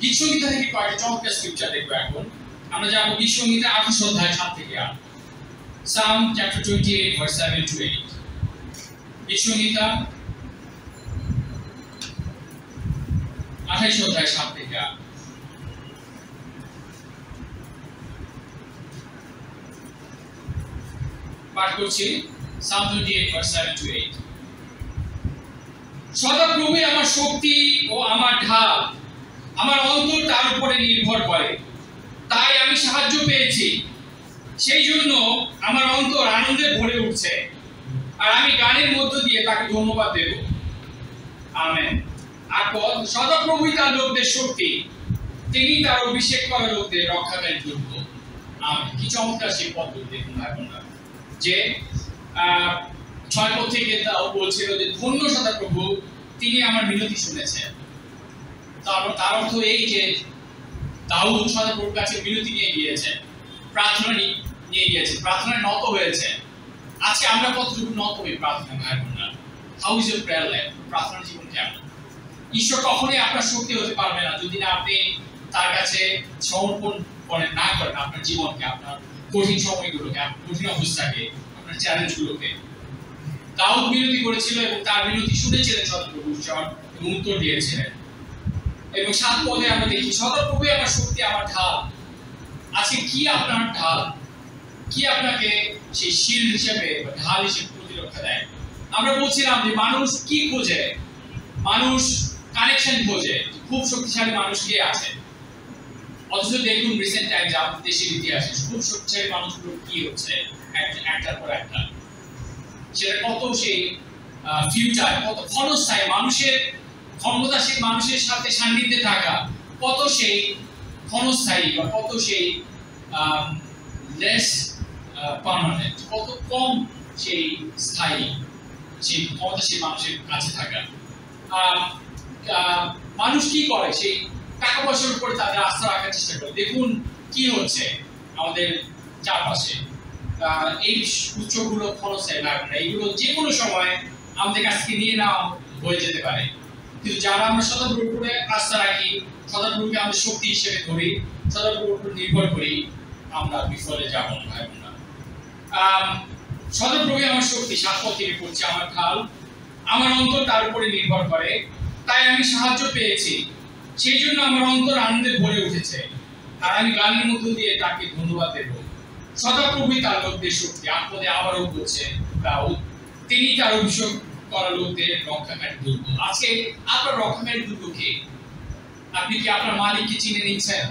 গীত সংহিতা থেকে কয়েকটা চমৎকার স্ক্রিপচার দেখবো। এখন আমরা যাবো গীত সংহিতা 28 অধ্যায় 7 থেকে 8, Psalm chapter 28 verse 7 to 8। গীত সংহিতা 28 অধ্যায় 7 থেকে 8। পাঠ করছি Psalm 28 verse 7 to 8। সদাপ্রভুই আমার শক্তি ও আমার ঢাল, আমার অন্তর তার উপরে নির্ভর করে, তাই আমি সাহায্য পেয়েছি। সেই জন্য আমার অন্তর আনন্দে ভরে উঠছে, আর আমি গানের মধ্য দিয়ে তাকে ধন্যবাদ দেব। আমেন। আর সদাপ্রভুই তার লোকদের শক্তি, তিনি তার অভিষেক করা লোকদের রক্ষাকারী দুর্গ। আমেন। কি চমৎকার সেই পদ্ধতি দেখুন ভাই বোনেরা, যে 6 পদ থেকে তাও বলছিল যে ধন্য সদাপ্রভু, তিনি আমার মিনতি শুনেছেন। তার অর্থ এই যে দাউদ সদাপ্রভুর কাছে মিনতি নিয়ে গিয়েছেন, প্রার্থনা নিয়ে গিয়েছেন, প্রার্থনায় নত হয়েছে। আজকে আমরা কতটুকু নত হই প্রার্থনা ভাই বোনেরা? How is your prayer life? প্রার্থনার জীবন কেমন? ঈশ্বর কখনোই আপনার শক্তি হতে পারবে না যদি না আপনি তার কাছে সমর্পণ না করেন আপনার জীবনকে, আপনার কঠিন সময়গুলোকে, আপনার কঠিন অবস্থাকে, আপনার চ্যালেঞ্জগুলোকে। দাউদ মিনতি করেছিল এবং তার মিনতি শুনেছিলেন সদাপ্রভু, ঈশ্বর এবং উত্তর দিয়েছিলেন। এবং 7 পদে আমরা দেখি সদাপ্রভুই আমার শক্তি, আমার ঢাল। আজকে কি আপনার ঢাল? কি আপনাকে সেই শিল্ড হিসেবে বা ঢাল হিসেবে প্রতিরক্ষা দেয়? আমরা বলছিলাম যে মানুষ কি খোঁজে? মানুষ কানেকশন খোঁজে। খুব শক্তিশালী মানুষ কে আছে? অথচ দেখুন রিসেন্ট টাইমে আমাদের দেশের ইতিহাসে খুব শক্তিশালী মানুষগুলো কি হচ্ছে একটার পর একটা। সেটা কত সেই ফিউচার, কত ক্ষণস্থায়ী, মানুষের ক্ষমতাশীল মানুষের সাথে সান্নিধ্যে থাকা কত সেই ক্ষণস্থায়ী বা কত সেই লেস পার্মানেন্ট, কত কম সেই স্থায়ী সেই ক্ষমতাশীল মানুষের কাছে থাকা। মানুষ কি করে? সেই টাকা পয়সার উপরে তাদের আস্থা রাখার চেষ্টা করে। দেখুন কি হচ্ছে আমাদের চারপাশে। এই উৎসগুলো ক্ষণস্থায়ী লাগবে না, এইগুলো যে কোনো সময় আমাদের কাছ থেকে নিয়ে নেওয়া হয়ে যেতে পারে। কিন্তু যারা আমরা সদাপ্রভুর উপরে আস্থা রাখি, সদাপ্রভুকে আমাদের শক্তি হিসেবে ধরি, সদাপ্রভুর উপর নির্ভর করি, আমরা বিফলে যাব না ভাই বোনেরা। সদাপ্রভুই আমার শক্তি, 7 পদ থেকে পড়ছে, আমার ঢাল, আমার অন্তর তার উপরে নির্ভর করে, তাই আমি সাহায্য পেয়েছি। সেই জন্য আমার অন্তর আনন্দে ভরে উঠেছে, আর আমি গানের মধ্য দিয়ে তাকে ধন্যবাদ দেব। সদাপ্রভুই তার লোকদের শক্তি। 8 পদে আবারও বলছে তিনি তার অভিষেক করা লোকদের রক্ষাকারী দুর্গ। আজকে আপনার রক্ষাকারী দুর্গ কে? আপনি কি আপনার মালিককে চিনে নিচ্ছেন?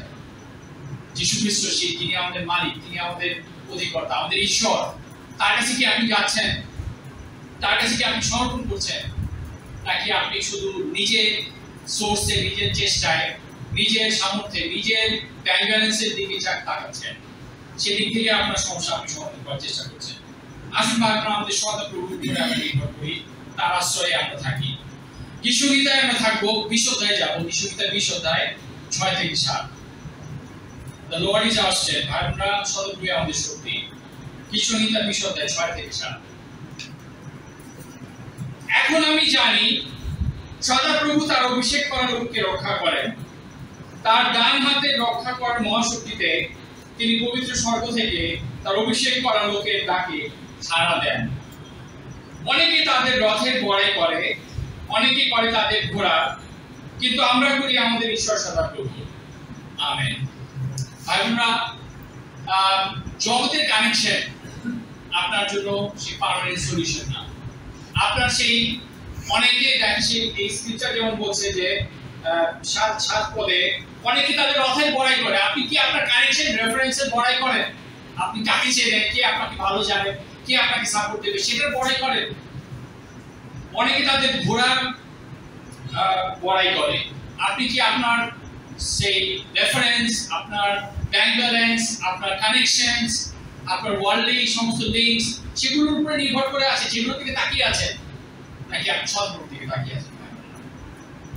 যিশু খ্রিস্ট, তিনি আমাদের মালিক, তিনি আমাদের অধিকর্তা, আমাদের ঈশ্বর। তার কাছে কি আপনি যাচ্ছেন? তার কাছে কি আপনি সমর্পণ করছেন? নাকি আপনি শুধু নিজের সোর্সে, নিজের চেষ্টায়, নিজের সামর্থ্যে, নিজের ব্যাংক ব্যালেন্সের দিকে তাকাচ্ছেন? সেদিক থেকে আপনার সমস্যা আপনি সমাধান করার চেষ্টা করছেন। আসুন ভাবনা আমাদের সদাপ্রভুর উপরে আমরা নির্ভর করি, তার আশ্রয়ে আমরা থাকি। গীত সংহিতায় আমরা থাকবো 20 অধ্যায়ে যাবো। গীত সংহিতা 20 অধ্যায় 6 থেকে 7। The Lord is our strength। আমরা সদাপ্রভু আমাদের শক্তি। গীত সংহিতা 20 অধ্যায় 6 থেকে 7। এখন আমি জানি সদাপ্রভু তার অভিষেক করা লোককে রক্ষা করেন, তার ডান হাতে রক্ষা করার মহাশক্তিতে তিনি পবিত্র স্বর্গ থেকে তার অভিষেক করা লোকের ডাকে সাড়া দেন। অনেকে তাদের রথের বড়াই করে, অনেকে করে তাদের ঘোড়া, কিন্তু আমরা করি আমাদের ঈশ্বর সদাপ্রভু। আমেন। ভাইবোনেরা, জগতের কানেকশন আপনার জন্য সেই পার্মানেন্ট সলিউশন না। আপনার সেই অনেকে দেখে সেই এই স্ক্রিপচার যেমন বলছে যে 7 পদে অনেকে তাদের রথের বড়াই করে। আপনি কি আপনার কানেকশন রেফারেন্সের বড়াই করেন? আপনি কাকে চেনেন, কে আপনাকে ভালো জানে, কে আপনাকে সাপোর্ট দেবে, সেটার বড়াই করেন? অনেকে তাদের ঘোড়ার বড়াই করে। আপনি কি আপনার সেই রেফারেন্স, আপনার ব্যাংক ব্যালেন্স, আপনার কানেকশনস, আপনার ওয়ার্ল্ডলি সমস্ত লিঙ্কস, সেগুলোর উপরে নির্ভর করে আছে, যেগুলো থেকে তাকিয়ে আছেন? নাকি আপনি সদাপ্রভু দিকে তাকিয়ে আছে।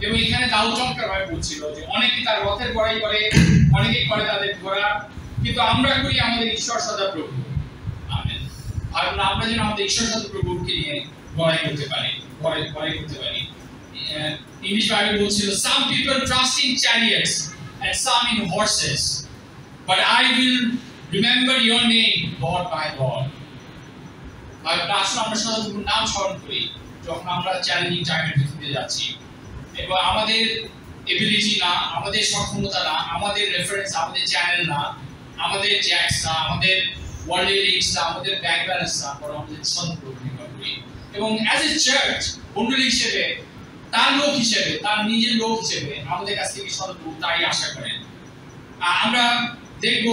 এবং এখানে দাউদ চমৎকারভাবে বলছিল যে অনেকে তার রথের বড়াই করে, অনেকে করে তাদের ঘোড়া, কিন্তু আমরা করি আমাদের ঈশ্বর সদাপ্রভু। আমেন। আর আমরা যেন আমাদের ঈশ্বর সদাপ্রভুকে নিয়ে বড়াই করতে পারি, বড়াই করতে পারি। ইংলিশ বাইবেল বলছিল, some people trust in chariots and some in horses, but I will remember your name, Lord my God. আর আসলে আমরা সদাপ্রভুর নাম স্মরণ করি যখন আমরা চ্যালেঞ্জিং টাইমের ভিতরে যাচ্ছি, এবং আমাদের এবিলিটি না, আমাদের সক্ষমতা না, আমাদের রেফারেন্স, আমাদের চ্যানেল না, আমাদের ট্যাক্স না, আমাদের ওয়ার্ল্ডলি লিঙ্কস না, আমাদের ব্যাংক ব্যালেন্স না, বরং আমাদের সদাপ্রভু নির্ভর করি। এবং অ্যাজ এ চার্চ মণ্ডলী হিসেবে, তার লোক হিসেবে, তার নিজের লোক হিসেবে আমাদের কাছ থেকে সদাপ্রভু তাই আশা করেন। আমরা দেখব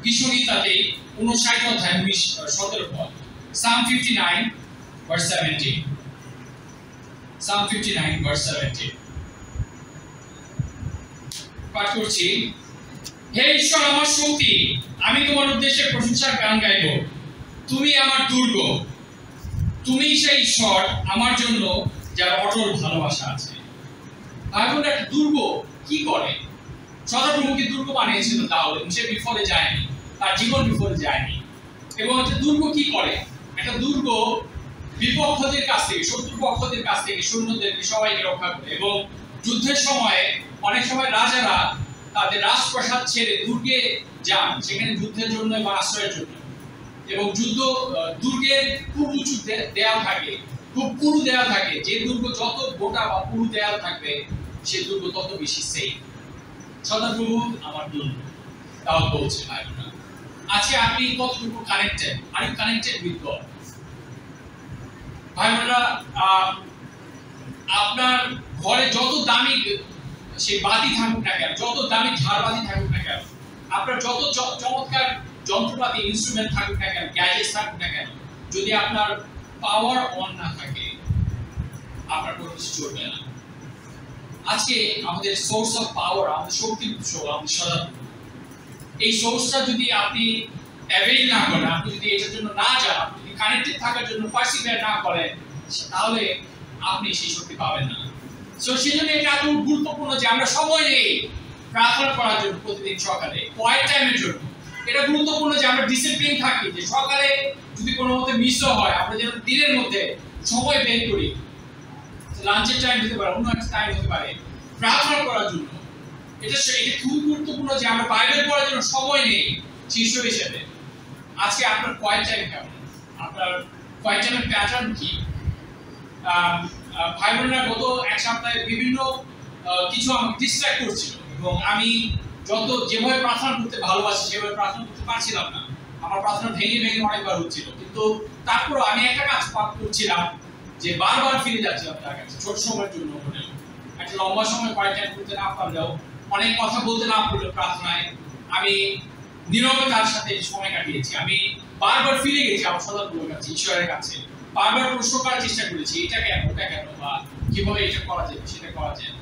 গীতসংহিতাতে 59 অধ্যায় 17 পদ, Psalm 59 verse 17, Psalm 59 verse 17 পাঠ করছি। হে ঈশ্বর আমার শক্তি, আমি তোমার উদ্দেশ্যে প্রশংসার গান গাইব। তুমি আমার দুর্গ, তুমি সেই ঈশ্বর আমার জন্য যার অটল ভালোবাসা আছে। এখন একটা দুর্গ কি করে? সদাপ্রভুকে দুর্গ বানিয়েছিল তাহলে সে বিফলে যায়নি, তার জীবন বিফলে যায়নি। এবং একটা দুর্গ কি করে? একটা দুর্গ বিপক্ষদের কাছ থেকে, শত্রুপক্ষদের কাছ থেকে সৈন্যদেরকে সবাইকে রক্ষা করে। এবং যুদ্ধের সময় অনেক সময় রাজারা তাদের রাজপ্রাসাদ ছেড়ে দুর্গে যান, সেখানে যুদ্ধের জন্য বা আশ্রয়ের জন্য। এবং দুর্গের খুব উঁচু দেয়াল থাকে, খুব পুরু দেয়াল থাকে। যে দুর্গ যত গোটা বা পুরু দেয়াল থাকবে, সে দুর্গ তত বেশি সেফ। সদাপ্রভু আমার দুর্গ, তাও বলছে ভাইরা। আজকে আপনি কতটুকু connected? Are you connected with God? ভাইরা, আপনার ঘরে যত দামি সেই বাতি থাকুক না কেন, যত দামি ঝাড়বাতি থাকুক না কেন, আপনার যত চমৎকার যন্ত্রপাতি, ইনস্ট্রুমেন্ট থাকুক না কেন, গ্যাজেটস থাকুক না কেন, যদি আপনার পাওয়ার অন না থাকে, আপনার কোনো কিছু চলবে না। আজকে আমাদের সোর্স অফ পাওয়ার, আমাদের শক্তির উৎস, আমাদের সদাপ্রভু। এই সোর্সটা যদি আপনি অ্যাভেল না করেন, আপনি যদি এটার জন্য না যান, আপনি যদি কানেক্টেড থাকার জন্য পার্সিভিয়ার না করেন, তাহলে আপনি সেই শক্তি পাবেন না। সো সেই জন্য এটা এত গুরুত্বপূর্ণ যে আমরা সময় নেই প্রার্থনা করার জন্য প্রতিদিন সকালে, কোয়াইট টাইমের জন্য। এটা গুরুত্বপূর্ণ যে আমরা ডিসিপ্লিন থাকি, যে সকালে যদি কোনো মতে মিসও হয়, আমরা যেন দিনের মধ্যে সময় বের করি। লাঞ্চের টাইম হতে পারে, অন্য একটা টাইম হতে পারে প্রার্থনা করার জন্য। এটা খুব গুরুত্বপূর্ণ যে আমরা বাইবেল পড়ার জন্য সময় নেই শিষ্য হিসেবে। আজকে আপনার কোয়াইট টাইম কেমন? আপনার কোয়াইট টাইমের প্যাটার্ন কি? ভাই বোনেরা গত এক সপ্তাহে বিভিন্ন কিছু আমাকে ডিস্ট্র্যাক্ট করছিল, এবং আমি যেভাবে প্রার্থনা করতে ভালোবাসি সেভাবে প্রার্থনা করতে পারছিলাম না। আমার প্রার্থনা ভেঙে ভেঙে অনেকবার হচ্ছিল, কিন্তু তারপরও আমি একটা কাজ করছিলাম যে বারবার ফিরে যাচ্ছিলাম তার কাছে, ছোট সময়ের জন্য হলেও। একটা লম্বা সময় কোয়াইট টাইম করতে না পারলেও, অনেক কথা বলতে না পারলেও প্রার্থনায় আমি নীরবে তার সাথে সময় কাটিয়েছি। আমি বারবার ফিরে গেছি আমার সদাপ্রভুর কাছে, ঈশ্বরের কাছে। বারবার প্রশ্ন করার চেষ্টা করেছি, এটা কেন, ওটা কেন, বা কিভাবে এটা করা যাবে, সেটা করা যায়।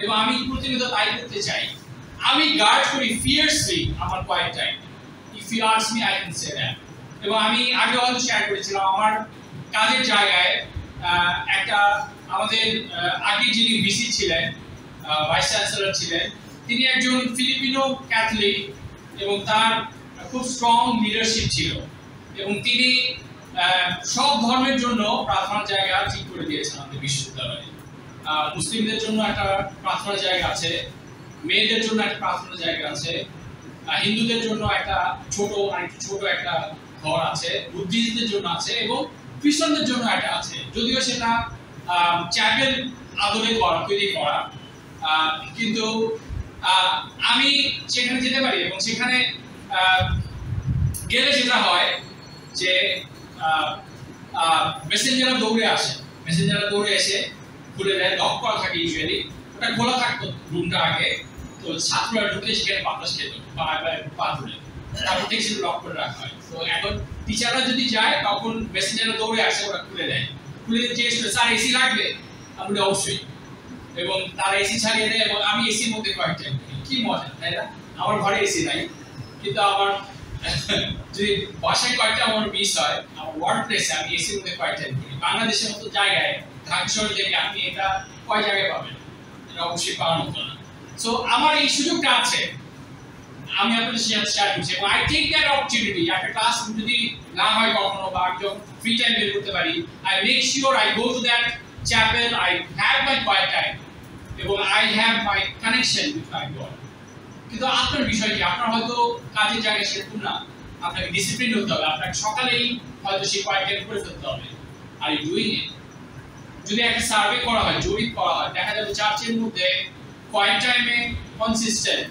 এবং আমি প্রতিনিয়ত তাই করতে চাই। আমি গার্ড করি ফিয়ারসলি আমার quiet time. If you ask me, I can say that. এবং আমি আগে হয়তো শেয়ার করেছিলাম আমার কাজের জায়গায় একটা আমাদের আগে যিনি ভিসি ছিলেন, ভাইস চ্যান্সেলর ছিলেন, তিনি একজন ফিলিপিনো ক্যাথলিক, এবং তার খুব স্ট্রং লিডারশিপ ছিল। এবং তিনি সব ধর্মের জন্য প্রার্থনার জায়গা ঠিক করে দিয়েছেন আমাদের বিশ্ববিদ্যালয়ে। মুসলিমদের জন্য একটা প্রার্থনার জায়গা আছে, মেয়েদের জন্য একটা প্রার্থনার জায়গা আছে, হিন্দুদের জন্য একটা ছোট একটা ঘর আছে, বুদ্ধিস্টদের জন্য আছে, এবং খ্রিস্টানদের জন্য একটা আছে। যদিও সেটা চ্যাপেল আদলে তৈরি করা, কিন্তু আমি সেখানে যেতে পারি। এবং সেখানে গেলে যেটা হয় যে মেসেঞ্জাররা দৌড়ে এসে খুলে দেয়, লক করা থাকে ইউজুয়ালি। ওটা খোলা থাকতো রুমটা আগে, তো ছাত্ররা ঢুকে সেখানে বাতাস খেত পা ধরে, তারপর থেকে সেটা লক করে রাখা হয়। তো এখন টিচাররা যদি যায়, তখন মেসেঞ্জাররা দৌড়ে আসে, ওরা খুলে দেয়। খুলে জিজ্ঞেস করে, স্যার এসি লাগবে? আমি অবশ্যই। এবং তারা এসি ছাড়িয়ে দেয়, এবং আমি এসির মধ্যে কোয়াইট টাইম করি। কি মজা, তাই না? আমার ঘরে এসি নাই, কিন্তু আমার যদি বাসায় কয়েকটা আমার মিস হয়, আমার ওয়ার্ক প্লেসে আমি এসির মধ্যে কোয়াইট টাইম করি। বাংলাদেশের মতো জায়গায় ঢাকা থেকে আপনি এটা কয় জায়গায় পাবেন? এটা অবশ্যই পাওয়ার মতো না। সো আমার এই সুযোগটা আছে, আমি আপনাদের শেয়ার করছি, এবং আই টেক দ্যাট অপরচুনিটি। একটা ক্লাস যদি না হয় কখনো বা একদম ফ্রি টাইম বের করতে পারি, I make sure I go to that chapel, I have my quiet time এবং I have my connection with my God. কিন্তু আপনার বিষয় কি? আপনার হয়তো কাজের জায়গায় সেরকম না, আপনাকে ডিসিপ্লিন হতে হবে, আপনাকে সকালেই হয়তো সেই কোয়াইট টাইম করে ফেলতে হবে। Are you doing it? যদি একটা সার্ভে করা হয়, জরিপ করা হয়, দেখা যাবে চার্চের মধ্যে কোয়াইট টাইমে কনসিস্টেন্ট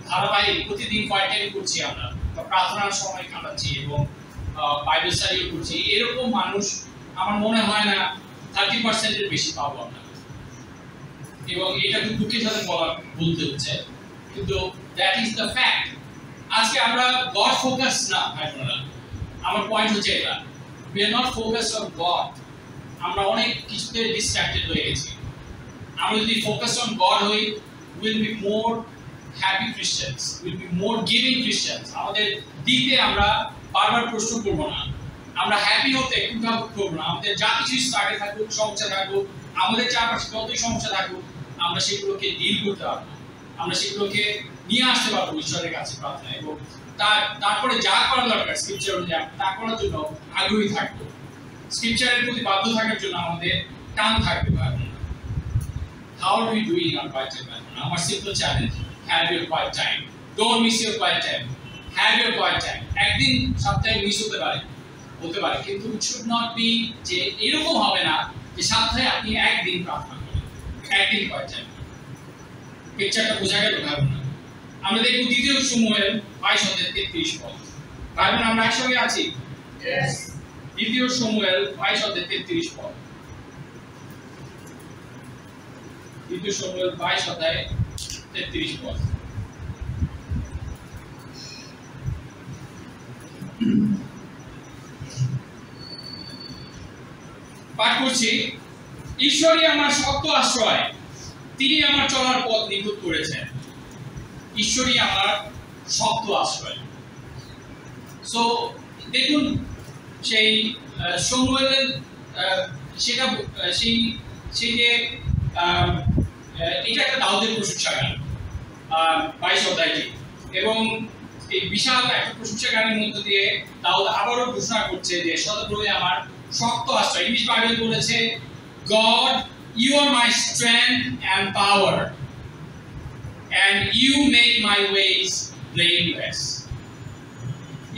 ধারাবাহিক প্রতিদিন কোয়াইট টাইম করছি আমরা, বা প্রার্থনার সময় কাটাচ্ছি এবং বাইবেল স্টাডিও করছি, এরকম মানুষ আমার মনে হয় না 30% বেশি পাবো আমরা। এবং এটা খুব দুঃখের সাথে বলতে হচ্ছে, কিন্তু দ্যাট ইজ দ্য ফ্যাক্ট। আজকে আমরা গড ফোকাস না ভাই বোনেরা, আমার পয়েন্ট হচ্ছে এটা, we are not focused on god. আমরা অনেক কিছুতে ডিস্ট্রাক্টেড হয়ে গেছি। আমরা যদি ফোকাস অন গড হই, will be more happy Christians, will be more giving Christians. আমাদের দিতে আমরা বারবার প্রশ্ন করবো না, আমরা হ্যাপি হতে কুঠাব করবো না। আমাদের যা কিছু স্টার্টে থাকুক, সমস্যা থাকুক, আমাদের চারপাশে যতই সমস্যা থাকুক, আমরা সেগুলোকে ডিল করতে পারবো, আমরা সেগুলোকে নিয়ে আসতে পারবো ঈশ্বরের কাছে প্রার্থনা, এবং তারপরে যা করা দরকার স্ক্রিপচার অনুযায়ী তা করার জন্য আগ্রহী থাকবো, স্ক্রিপচারের প্রতি বাধ্য থাকার জন্য আমাদের টান থাকবে। How are we doing on quiet time? Our simple challenge: have your quiet time. Don't miss your quiet time. Have your quiet time. একদিন সপ্তাহে মিস হতে পারে, কিন্তু it should not be যে এরকম হবে না যে সপ্তাহে আপনি একদিন প্রার্থনা করেন, একদিন quiet time। পিকচারটা বোঝা গেল ভাই বোন? আমরা দেখব 2 শমূয়েল 22:33 পদ। ভাই বোন আমরা একসঙ্গে আছি? Yes. 2 শমূয়েল 22:33 পদ। 2 শমূয়েল 22:33 পদ। পাঠ করছি। ঈশ্বরই আমার শক্ত আশ্রয়, তিনি আমার চলার পথ নিখুঁত করেছেন। ঈশ্বরই আমার শক্ত আশ্রয়। সো দেখুন সেই শমূয়েলের সেটা সেই যে এটা একটা দাউদের প্রশংসা গান 22 অধ্যায়টি, এবং এই বিশাল একটা প্রশংসা গানের মধ্য দিয়ে দাউদ আবারও ঘোষণা করছে যে সদাপ্রভু আমার শক্ত আশ্রয়। ইংলিশ বাইবেল বলেছে God, you are my strength and power, and you make my ways blameless.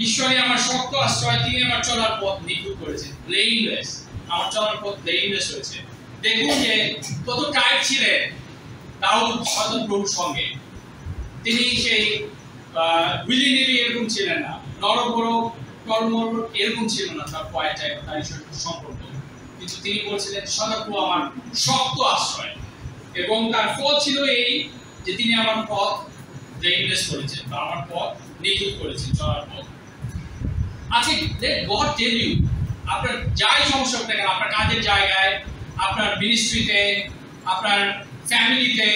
ঈশ্বরই আমার শক্ত আশ্রয়, তিনি আমার চলার পথ নিখুঁত করেছেন। blameless, আমার চলার পথ blameless হয়েছে। দেখুন যে কত টাইট ছিলেন দাউদ সদাপ্রভুর সঙ্গে। তিনি সেই উইলিনিলি এরকম ছিলেন না, নরবড় টলমল এরকম ছিল না তার কোয়াইট টাইম, তার ঈশ্বরের সম্পর্ক। কিন্তু তিনি বলছিলেন সদাপ্রভু আমার শক্ত আশ্রয়, এবং তার পথ ছিল এই যে তিনি আমার পথ ব্লেমলেস করেছেন, বা আমার পথ নিখুঁত করেছেন, চলার পথ। আচ্ছা, let God tell you, আপনার যাই সমস্যা হোক না কেন, আপনার কাজের জায়গায়, আপনার মিনিস্ট্রিতে, আপনার ফ্যামিলিতে,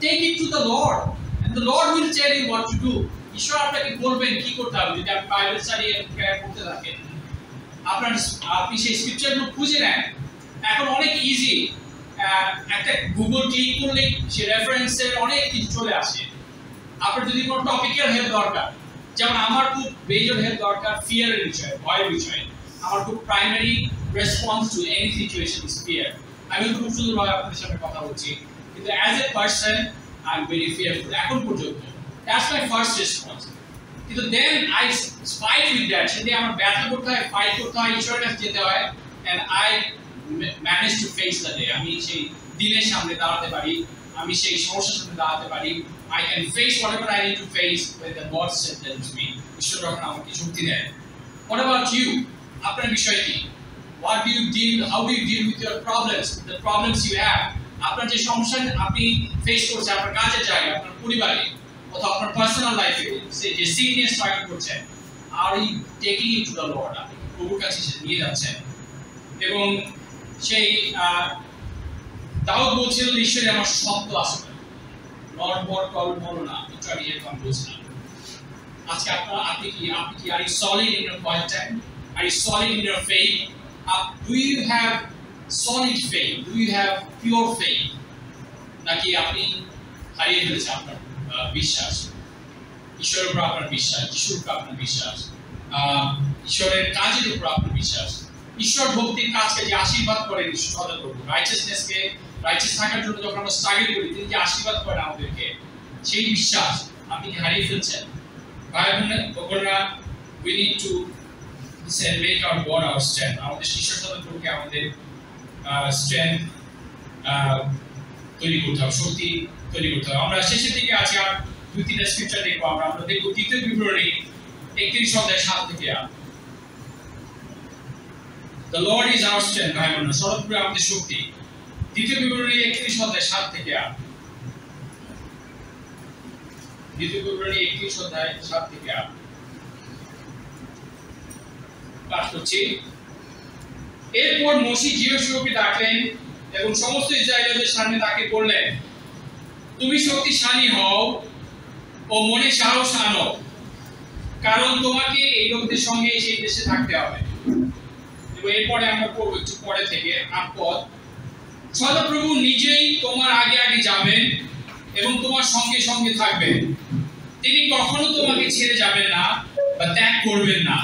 take it to the Lord and the Lord will tell you what to do. ঈশ্বর আপনাকে বলবেন কি করতে হবে। যদি আপনি বাইবেল স্টাডি এবং প্রেয়ার করতে থাকেন, আপনি সেই স্ক্রিপচারগুলো খুঁজে নেন। এখন অনেক ইজি, একটা গুগল ক্লিক করলে সে রেফারেন্সের অনেক কিছু চলে আসে। আপনার যদি কোনো টপিক্যাল হেল্প দরকার, যেমন আমার খুব মেজর হেল্প দরকার ফিয়ারের বিষয়ে, ভয়ের বিষয়ে। আমার খুব primary response to any situation is fear. আমি খুব সুন্দরভাবে আপনাদের সাথে কথা বলছি, কিন্তু as a person I am very fearful এখন পর্যন্ত। That's my first response. কিন্তু then I fight with that. সেদিকে আমার ব্যাটল করতে হয়, ফাইট করতে হয়, ঈশ্বরের কাছে যেতে হয়, and I manage to face the day. আমি সেই দিনের সামনে দাঁড়াতে পারি, আমি সেই সমস্যার সামনে দাঁড়াতে পারি। I can face whatever I need to face when the God strengthens me. ঈশ্বর যখন আমাকে শক্তি দেয়। What about you? আপনার বিষয় কি? What do you deal? How do you deal with your problems? The problems you have. আপনার যে সমস্যা আপনি ফেস করছেন আপনার কাজের জায়গায়, আপনার পরিবারে, অথবা আপনার পার্সোনাল লাইফে যে সিরিয়াস স্ট্রাগল করছেন, are you taking it to the Lord, আপনি প্রভুর কাছে নিয়ে যাচ্ছেন। এবং সেই দাউদ বলছিল ঈশ্বরই আমার শক্ত আশ্রয়, নরবর টলমল না, একটু আগে যেরকম বলছিলাম। আজকে আপনি কি are you solid in your quiet time? Are you solid in your faith? Do you have solid faith? Do you have pure faith? নাকি আপনি হারিয়ে ফেলেছেন আপনার বিশ্বাস, ঈশ্বরের উপর আপনার বিশ্বাস, যিশুর উপর আপনার বিশ্বাস, ঈশ্বরের কাজের উপর আপনার বিশ্বাস, ঈশ্বর ভক্তির কাজকে যে আশীর্বাদ করেন সদাপ্রভু, রাইচাসনেসকে রাইচাস থাকার জন্য যখন আমরা স্ট্রাগল করি তিনি যে আশীর্বাদ করেন আমাদেরকে, সেই বিশ্বাস আপনি কি হারিয়ে ফেলছেন? ভাই বোনেরা, we need to make our God our strength. আমাদের ঈশ্বর সদাপ্রভুকে আমাদের স্ট্রেংথ তৈরি করতে হবে, শক্তি তৈরি করতে হবে। আমরা শেষের দিকে আছি, আর 2-3টা স্ক্রিপচার দেখবো। আমরা দেখবো 2 বিবরণী 31:7 থেকে। The Lord is our strength, ভাই বোনেরা, সদাপ্রভু আমাদের শক্তি। 2 বিবরণী 31:7 থেকে। 2 বিবরণী 31:7 থেকে পাঠ করছি। এরপর মোশে যিহোশুয়াকে ডাকলেন এবং সমস্ত ইসরায়েলীয়দের সামনে তাকে বললেন, তুমি শক্তিশালী হও ও মনে সাহস আনো, কারণ তোমাকে এই লোকদের সঙ্গে সেই দেশে থাকতে হবে। এবং এরপরে আমরা পড়ব একটু পরে থেকে 8 পদ। সদাপ্রভু নিজেই তোমার আগে আগে যাবেন এবং তোমার সঙ্গে সঙ্গে থাকবেন। তিনি কখনো তোমাকে ছেড়ে যাবেন না বা ত্যাগ করবেন না।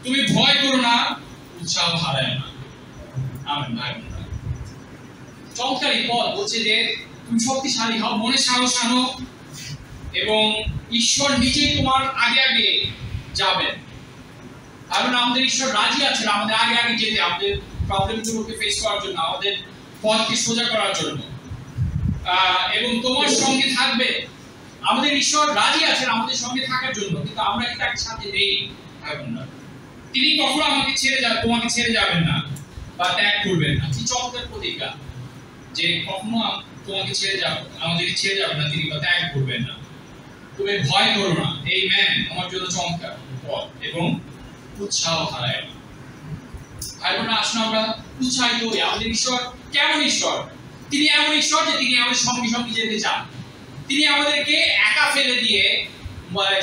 তুমি ভয় করো না, উৎসাহ হারায় না। আমেন। ভাই বোনেরা, চমৎকার এই পদ বলছে যে তুমি শক্তিশালী হও, মনে সাহস আনো এবং ঈশ্বর নিজেই তোমার আগে আগে যাবেন। কারণ আমাদের ঈশ্বর রাজি আছেন আমাদের আগে আগে যেতে, আমাদের প্রবলেমগুলোকে ফেস করার জন্য, আমাদের পথকে সোজা করার জন্য, এবং তোমার সঙ্গে থাকবে। আমাদের ঈশ্বর রাজি আছেন আমাদের সঙ্গে থাকার জন্য, কিন্তু আমরা কি তার সাথে নেই? ভাই বোনেরা, তিনি কখনো তোমাকে ছেড়ে যাবেন না বা ত্যাগ করবেন না। কি চমৎকার প্রতিজ্ঞা যে কখনো তোমাকে আমাদেরকে ছেড়ে যাবেন না তিনি, বা ত্যাগ করবেন না। তুমি ভয় করো না। আমেন। আমার জন্য চমৎকার পথ, এবং উৎসাহ হারায় না। ভাই বোনেরা, আসুন আমরা উৎসাহিত হই। আমাদের ঈশ্বর কেমন ঈশ্বর? তিনি এমন ঈশ্বর যে তিনি আমাদের সঙ্গে সঙ্গে যেতে চান। তিনি আমাদেরকে একা ফেলে দিয়ে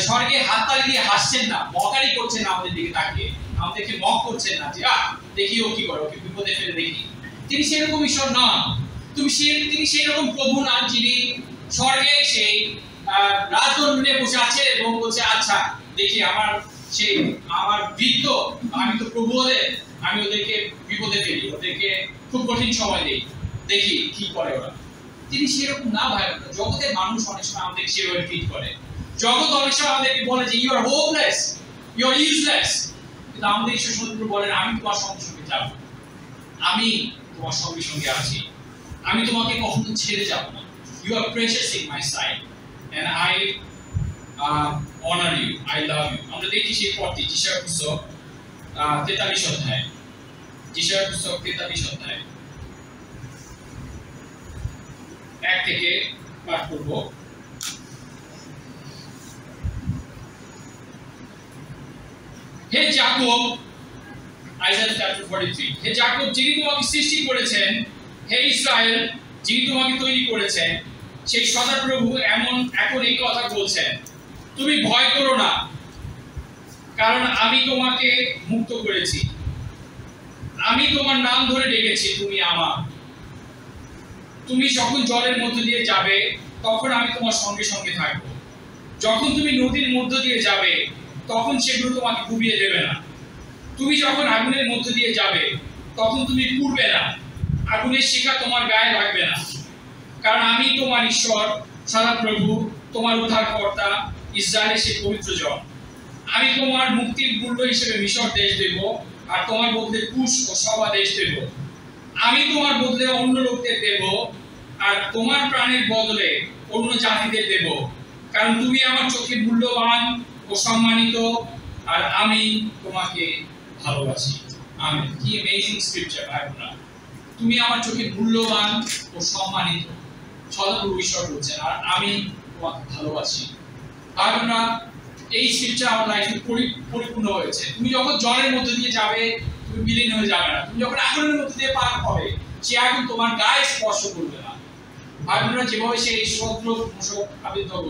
স্বর্গে হাততালি দিয়ে হাসছেন না, মকারি করছেন না, আমাদের দিকে তাকিয়ে আমাদেরকে মক করছেন না যে দেখি ও কি করে, ওকে বিপদে ফেলে দেখি। তিনি সেরকম ঈশ্বর নন। তিনি সেরকম প্রভু না যিনি স্বর্গে সেই রাজদণ্ডে বসে আছে এবং বলছে আচ্ছা দেখি আমার বৃত্ত, আমি তো প্রভু হলে আমি ওদেরকে বিপদে ফেলি, ওদেরকে খুব কঠিন সময় দিই, দেখি কি করে ওরা। তিনি সেরকম না। ভাই, জগতের মানুষ অনেক সময় আমাদের সেভাবে ট্রিট করে। জগৎ অনেক সময় আমাদেরকে বলে যে you are hopeless, you are useless, কিন্তু আমাদের ঈশ্বর সত্যি বলেন আমি তোমার সঙ্গে সঙ্গে যাব, আমি তোমার সঙ্গে সঙ্গে আছি, আমি তোমাকে কখনো ছেড়ে যাব না। You are precious in my sight and I honour you, I love you. আমরা দেখি সেই পথটি যিশায়ার পুস্তক 43 অধ্যায়, যিশায়ার পুস্তক 43 অধ্যায় 1 থেকে পাঠ করব। হে যাকব, আইজায়া চ্যাপ্টার 43, হে যাকব যিনি তোমাকে সৃষ্টি করেছেন, হে ইসরায়েল যিনি তোমাকে তৈরি করেছেন, সেই সদাপ্রভু এখন এই কথা বলছেন, তুমি ভয় করো না, কারণ আমি তোমাকে মুক্ত করেছি, আমি তোমার নাম ধরে ডেকেছি, তুমি আমার। তুমি যখন জলের মধ্য দিয়ে যাবে তখন আমি তোমার সঙ্গে সঙ্গে থাকবো। যখন তুমি নদীর মধ্য দিয়ে যাবে তখন সেগুলো তোমাকে ডুবিয়ে দেবে না। তুমি যখন আগুনের মধ্য দিয়ে যাবে তখন তুমি পুড়বে না, আগুনের শিখা তোমার গায়ে লাগবে না। কারণ আমি তোমার ঈশ্বর সদাপ্রভু, তোমার উদ্ধারকর্তা, ইসরায়েলের সেই পবিত্র জন। আমি তোমার মুক্তির মূল্য হিসেবে মিশর দেশ দেব, আর তোমার বদলে কুশ ও সবা দেশ দেব। আমি তোমার বদলে অন্য লোকদের দেব, আর তোমার প্রাণের বদলে অন্য জাতিদের দেব, কারণ তুমি আমার চোখে মূল্যবান ও সম্মানিত, আর আমি তোমাকে ভালোবাসি। আমেন। কি অ্যামেজিং স্ক্রিপচার ভাই বোনেরা, তুমি আমার চোখে মূল্যবান ও সম্মানিত, সদাপ্রভু ঈশ্বর বলছেন, আর আমি তোমাকে ভালোবাসি। ভাই বোনেরা, এই স্ক্রিপচার আমার লাইফে পরিপূর্ণ হয়েছে। তুমি যখন জলের মধ্যে দিয়ে যাবে তুমি বিলীন হয়ে যাবে না। তুমি যখন আগুনের মধ্যে দিয়ে পার হবে সে আগুন তোমার গায়ে স্পর্শ করবে না। ভাই বোনেরা, যেভাবে সেই শত্রু মূষক আবির্ভাব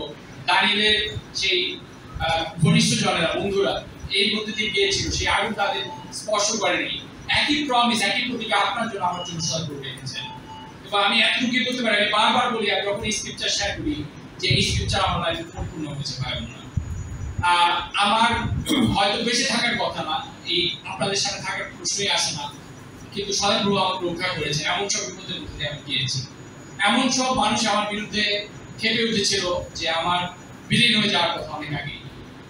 দানিয়েলের সেই ঘনিষ্ঠ জনেরা বন্ধুরা এই মধ্যে দিয়ে গিয়েছিল, সেই আগুন তাদের স্পর্শ করেনি, একই প্রমিস, একই প্রতিজ্ঞা আপনার জন্য আমার জন্য সতর্ক রেখেছেন। এবং আমি এতটুকু বলতে পারি, আমি বারবার বলি, আর যখন এই স্ক্রিপচার শেয়ার করি, যে এই স্ক্রিপচার আমার লাইফে পরিপূর্ণ হয়েছে ভাই বোনেরা। আমার হয়তো বেঁচে থাকার কথা না, এই আপনাদের সাথে থাকার প্রশ্নই আসে না, কিন্তু স্বয়ং প্রভু আমাকে রক্ষা করেছে। এমন সব বিপদের মধ্যে আমি গিয়েছি, এমন সব মানুষ আমার বিরুদ্ধে খেপে উঠেছিল যে আমার বিলীন হয়ে যাওয়ার কথা অনেক আগে,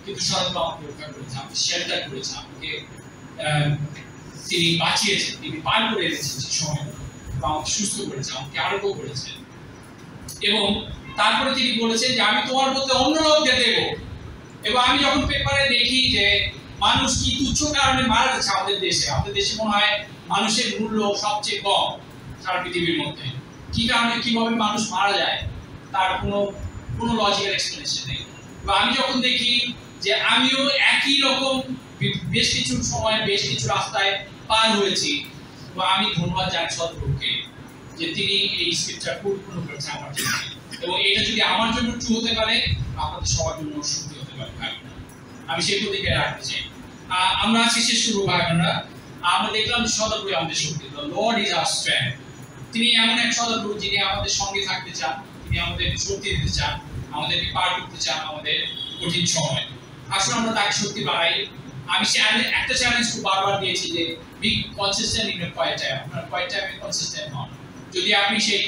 কিন্তু স্বয়ং প্রভু আমাকে রক্ষা করেছে, আমাকে শেল্টার করেছে, আমাকে তিনি বাঁচিয়েছেন, তিনি পার করে এনেছেন সেই সময়গুলো, আমাকে সুস্থ করেছে, আমাকে আরোগ্য করেছে। এবং তারপরে তিনি বলেছেন যে আমি তোমার মধ্যে অন্য লোকদের দেব। এবং আমি যখন পেপারে দেখি যে মানুষ কি তুচ্ছ কারণে মারা যাচ্ছে আমাদের দেশে মনে হয় মানুষের মূল্য সবচেয়ে কম সারা পৃথিবীর মধ্যে। কি কারণে কিভাবে মানুষ মারা যায় তার কোনো লজিক্যাল এক্সপ্লেনেশন নেই। বা আমি যখন দেখি যে আমিও একই রকম বেশ কিছু সময় বেশ কিছু রাস্তায় পার হয়েছি, বা আমি ধন্যবাদ জানাই সদপ্রভুকে যে তিনি এই স্ক্রিপচার পরিপূর্ণ করেছে আমার জন্য। এবং এটা যদি আমার জন্য ট্রু হতে পারে, আপনাদের সবার জন্য সত্যি হতে পারে ভাই বোনেরা। আমি সেই প্রতিজ্ঞা রাখতে চাই। আমরা আজকে শেষ করবো ভাই বোনেরা। আমরা দেখলাম সদপ্রভু আমাদের শক্তি, the Lord is our strength. তিনি এমন এক সদপ্রভু যিনি আমাদের সঙ্গে থাকতে চান, তিনি আমাদের শক্তি দিতে চান, আমাদেরকে পার করতে চান আমাদের কঠিন সময়। আসলে আমরা তাকে শক্তি বাড়াই। আমি একটা চ্যালেঞ্জ খুব বারবার দিয়েছি যে be consistent in your quiet time. আপনার কোয়াইট টাইমে কনসিস্টেন্ট হন। যদি আপনি সেই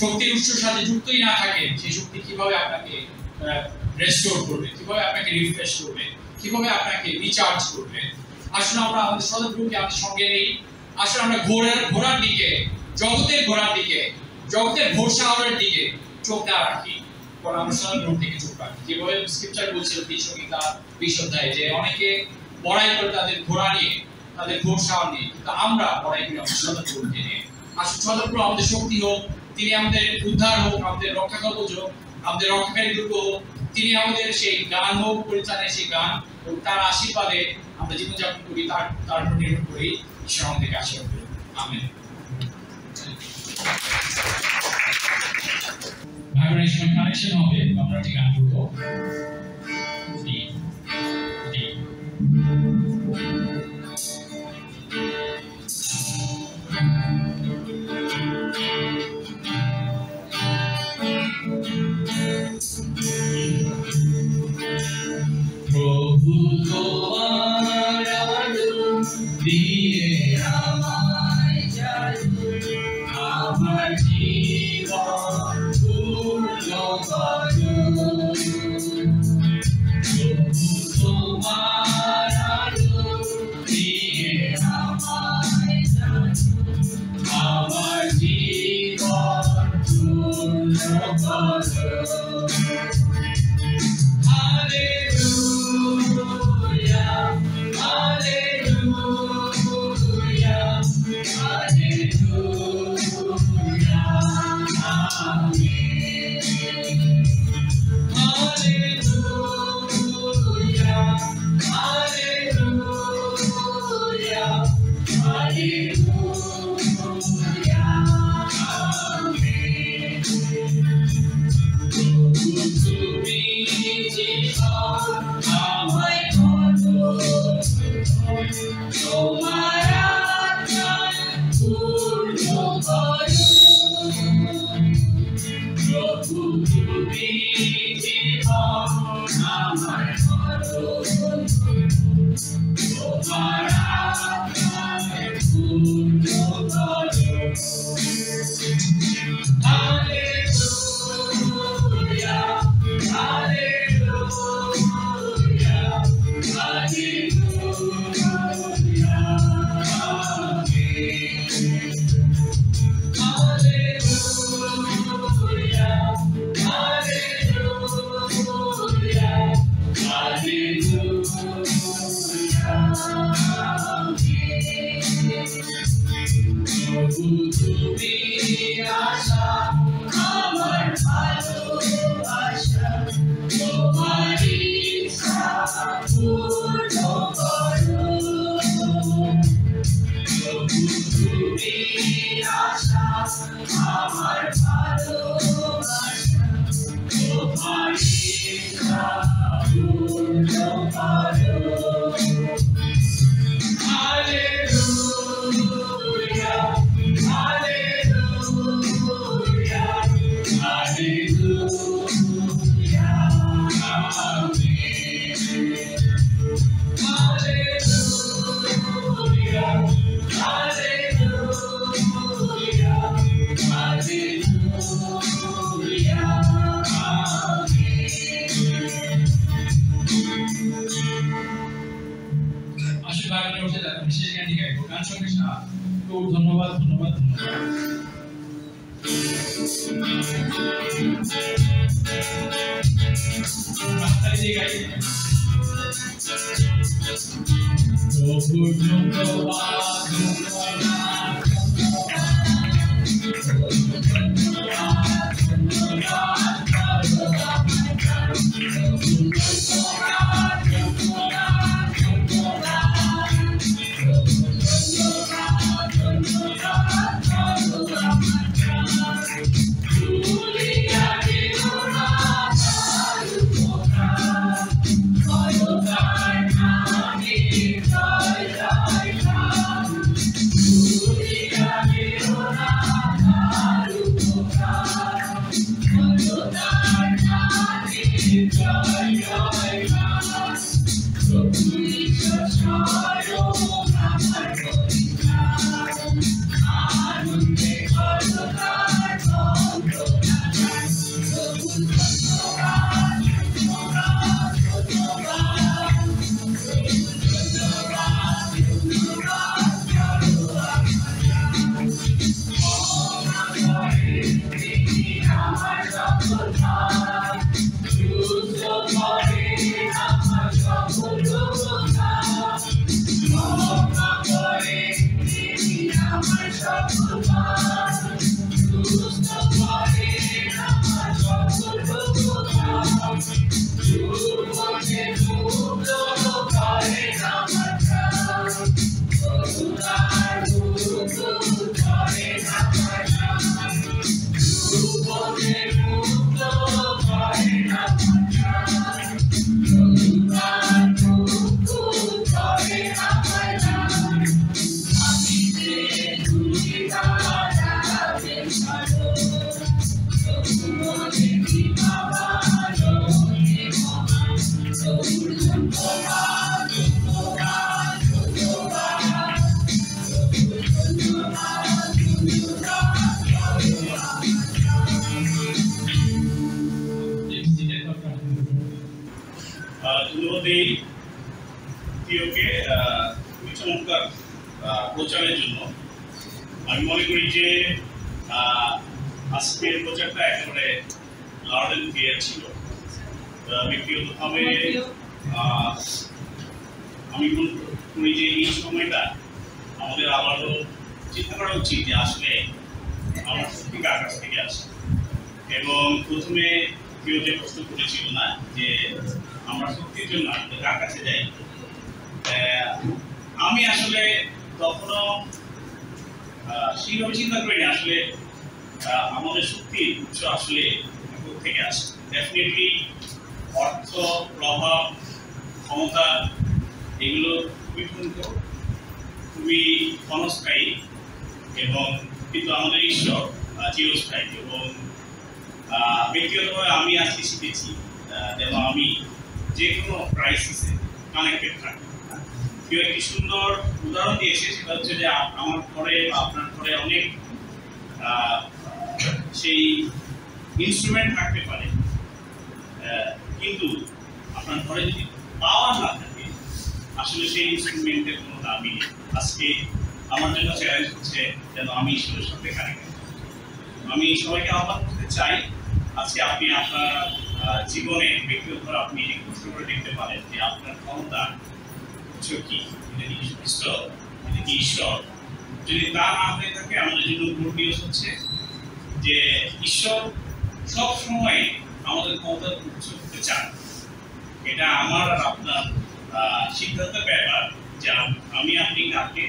শক্তির উৎসের সাথে যুক্তই না থাকেন, সেই শক্তি কিভাবে আপনাকে রেস্টোর করবে, কিভাবে আপনাকে রিফ্রেশ করবে, কিভাবে আপনাকে রিচার্জ করবে। আসলে আমরা আমাদের সদপ্রভুকে আমাদের সঙ্গে নেই। আসলে আমরা ঘোড়ার দিকে, জগতের ঘোড়ার দিকে, জগতের ঘোড়সাওয়ারের দিকে চোখ না রাখি, কারণ আমরা সদপ্রভুর দিকে চোখ রাখি। যেভাবে স্ক্রিপচার বলছিল 20 সংহিতা 20 অধ্যায়ে যে অনেকে বড়াই করে তাদের ঘোড়া নিয়ে, তাদের ঘোড়সাওয়ার নিয়ে, কিন্তু আমরা বড়াই করি আমাদের সদপ্রভুকে নিয়ে। আসলে সদপ্রভু আমাদের শক্তি হোক, তিনি আমাদের উদ্ধার হোক, আমাদের রক্ষা কবচ হোক, আমাদের রক্ষাকারী দুর্গ হোক, তিনি আমাদের সেই গান হোক, পরিত্রাণের সেই গান, এবং তার আশীর্বাদে আমরা জীবনযাপন করি, তার উপর নির্ভর করি। ঈশ্বর আমাদেরকে আশীর্বাদ করুন। আমেন। ভাইয়ের সময় কানেকশন হবে, আমরা একটি গান করবো। প্রভু তোমার আলো দিয়ে আমায় জ্বালো, আমার জীবন পূর্ণ করো। প্রভু তোমার আলো দিয়ে আমায় জ্বালো, আমার জীবন পূর্ণ করো। Hallelujah. গাইবো গান সঙ্গে সাথ। তো ধন্যবাদ ধন্যবাদ ধন্যবাদ। রাস্তায় দিয়ে গাইতে প্রভু ধন্যবাদ প্রচারের জন্য আমি মনে করি যে আজকের প্রচারটা একেবারে লাউড এন্ড ক্লিয়ার ছিল। ব্যক্তিগতভাবে আমি মনে করি যে এই সময়টা আমাদের আবারও চিন্তা করা উচিত যে আসলে আমার শক্তি কার কাছ থেকে আসে। এবং প্রথমে কেউ যে প্রশ্ন করেছিল না যে আমরা শক্তির জন্য কার কাছে যাই, আমি আসলে কখনো সেইভাবে চিন্তা করিনি আসলে আমাদের শক্তির উৎস আসলে থেকে আসে। ডেফিনেটলি অর্থ, প্রভাব, ক্ষমতা এগুলো খুবই সুন্দর, খুবই ক্ষণস্থায়ী, এবং কিন্তু আমাদের ঈশ্বর চিরস্থায়ী। এবং ব্যক্তিগতভাবে আমি আজকে শিখেছি যেন আমি যে কোনো ক্রাইসিসে কানেক্টেড থাকি। কেউ একটি সুন্দর উদাহরণ দিয়েছে, সেটা হচ্ছে যে আমার ঘরে বা আপনার ঘরে অনেক সেই ইনস্ট্রুমেন্ট থাকতে পারে, কিন্তু আপনার ঘরে যদি পাওয়ার না থাকে আসলে সেই ইনস্ট্রুমেন্টের কোনো দামই নেই। আজকে আমার জন্য চ্যালেঞ্জ হচ্ছে যেন আমি ঈশ্বরের সাথে কানেক্টেড। আমি সবাইকে আহ্বান করতে চাই, আজকে আপনি আপনার জীবনে ব্যক্তিগতভাবে আপনি প্রশ্ন করে দেখতে পারেন যে আপনার ক্ষমতা কি, এটা কি খ্রিস্ট, এটা কি ঈশ্বর? যদি তা না হয়ে থাকে আমাদের জন্য গুড নিউজ হচ্ছে যে ঈশ্বর সব সময় আমাদের ক্ষমতার উৎস হতে চান। এটা আমার আর আপনার সিদ্ধান্তের ব্যাপার যে আমি আপনি কাকে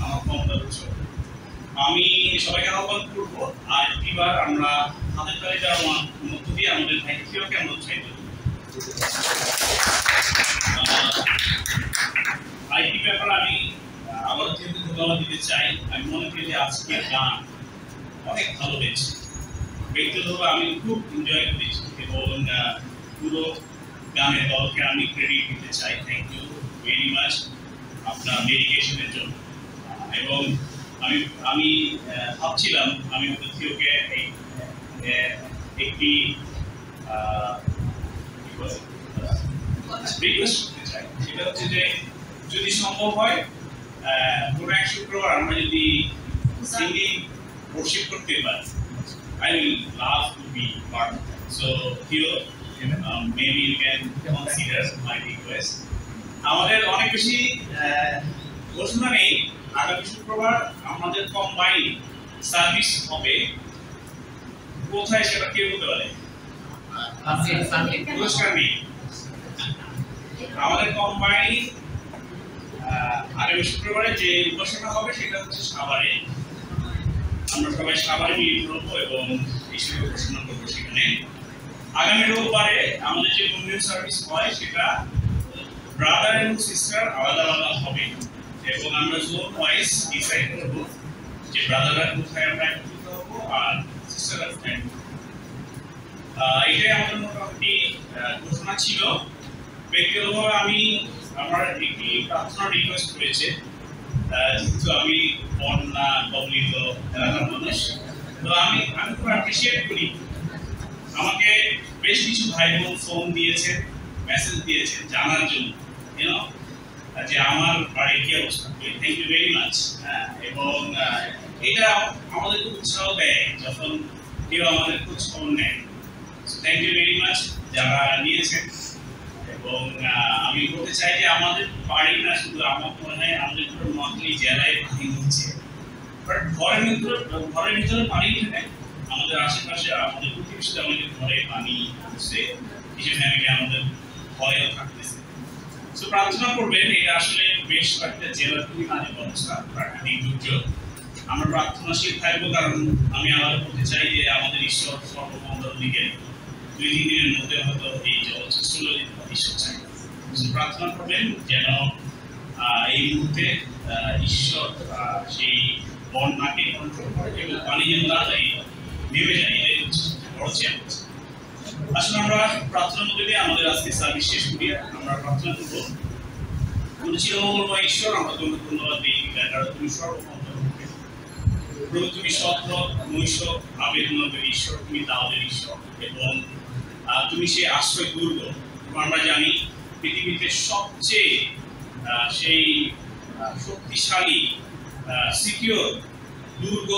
আমার ক্ষমতার উৎস। আমি সবাইকে আহ্বান করবো আর একটিবার আমরা হাতের তালি দেওয়ার মধ্য দিয়ে আমাদের ভাইকে আমরা উৎসাহিত করব। আরেকটি ব্যাপার আমি আবার যেহেতু ধন্যবাদ দিতে চাই, আমি মনে করি যে আজকের গান অনেক ভালো হয়েছে। ব্যক্তিগতভাবে আমি খুব এনজয় করেছি এবং পুরো গানের দলকে আমি ক্রেডিট দিতে চাই। থ্যাংক ইউ ভেরি মাচ আপনার ডেডিকেশনের জন্য। এবং আমি ভাবছিলাম আমি থিওকে একটি রিকোয়েস্ট করতে চাই, সেটা হচ্ছে যে যদি সম্ভব হয় কোনো এক শুক্রবার আমরা যদি সিঙ্গিং worship করতে পারি, I will love to be part of that. So here, maybe you can consider my request. আমাদের অনেক বেশি ঘোষণা নেই, আগামী শুক্রবার আমাদের কম্বাইন সার্ভিস হবে। কোথায় সেটা কে বলতে পারে? পুরস্কার নেই। আমাদের কম্বাইন আগামী শুক্রবারে যে উপাসনা হবে সেটা হচ্ছে সাভারে। আমরা সবাই সাভারে মিলিত হবো এবং ঈশ্বরের উপাসনা করবো সেখানে। আগামী রোববারে আমাদের যে কমিউনিটি সার্ভিস হয় সেটা ব্রাদার এবং সিস্টার আলাদা আলাদা হবে এবং আমরা জোন ওয়াইজ ডিসাইড করবো যে ব্রাদাররা কোথায় আমরা একত্রিত হবো আর সিস্টাররা কোথায়। এটাই আমাদের মোটামুটি ঘোষণা ছিল। ব্যক্তিগতভাবে আমি আমার একটি প্রার্থনা রিকোয়েস্ট করেছে, যেহেতু আমি বন্যা কবলিত এলাকার মানুষ, তো আমি খুব অ্যাপ্রিসিয়েট করি। আমাকে বেশ কিছু ভাই বোন ফোন দিয়েছে, মেসেজ দিয়েছে জানার জন্য যে আমার বাড়ির কি অবস্থা। Thank you very much. এবং এটা আমাদের খুব উৎসাহ দেয় যখন কেউ আমাদের খোঁজ খবর নেয়। থ্যাংক ইউ ভেরি মাচ যারা নিয়েছেন। এবং আমি বলতে চাই যে আমাদের বাড়ি না, শুধু আমার মনে হয় আমাদের পুরো নোয়াখালী জেলায় পানি হচ্ছে, বাট ঘরের ভিতরে পানি থাকে। আমাদের আশেপাশে আমাদের প্রতিবেশী আমাদের ঘরে পানি হচ্ছে, কিছু ফ্যামিলি আমাদের ঘরেও থাকতেছে। তো প্রার্থনা করবেন, এটা আসলে বেশ কয়েকটা জেলার খুবই নাজুক অবস্থা, প্রাকৃতিক দুর্যোগ। আমরা প্রার্থনাশীল থাকবো, কারণ আমি আবার বলতে চাই যে আমাদের ঈশ্বর সর্বমঙ্গল দিকে 2-3 দিনের মধ্যে হয়তো এই জলচ্ছ্বাস ঈশ্বর চাই। প্রার্থনা করবেন যেন এই মুহূর্তে ঈশ্বর সেই বন্যাকে কন্ট্রোল করে এবং পানি যেন তাড়াতাড়ি নেমে যায়। এটাই হচ্ছে বড় চ্যালেঞ্জ। আসলে আমরা প্রার্থনার মধ্যে দিয়ে আমাদের আজকে সার্ভিস শেষ করি। আমরা প্রার্থনা করবো, তুমি চিরমঙ্গলময় ঈশ্বর, আমরা তোমাকে ধন্যবাদ দিই কারণ তুমি সর্বক্ষমতা। প্রভু তুমি সত্য, নৈশক, আবেদনের ঈশ্বর, তুমি দাওয়াতের ঈশ্বর এবং তুমি সেই আশ্রয় দুর্গ। আমরা জানি পৃথিবীতে সবচেয়ে সেই শক্তিশালী সিকিউর দুর্গ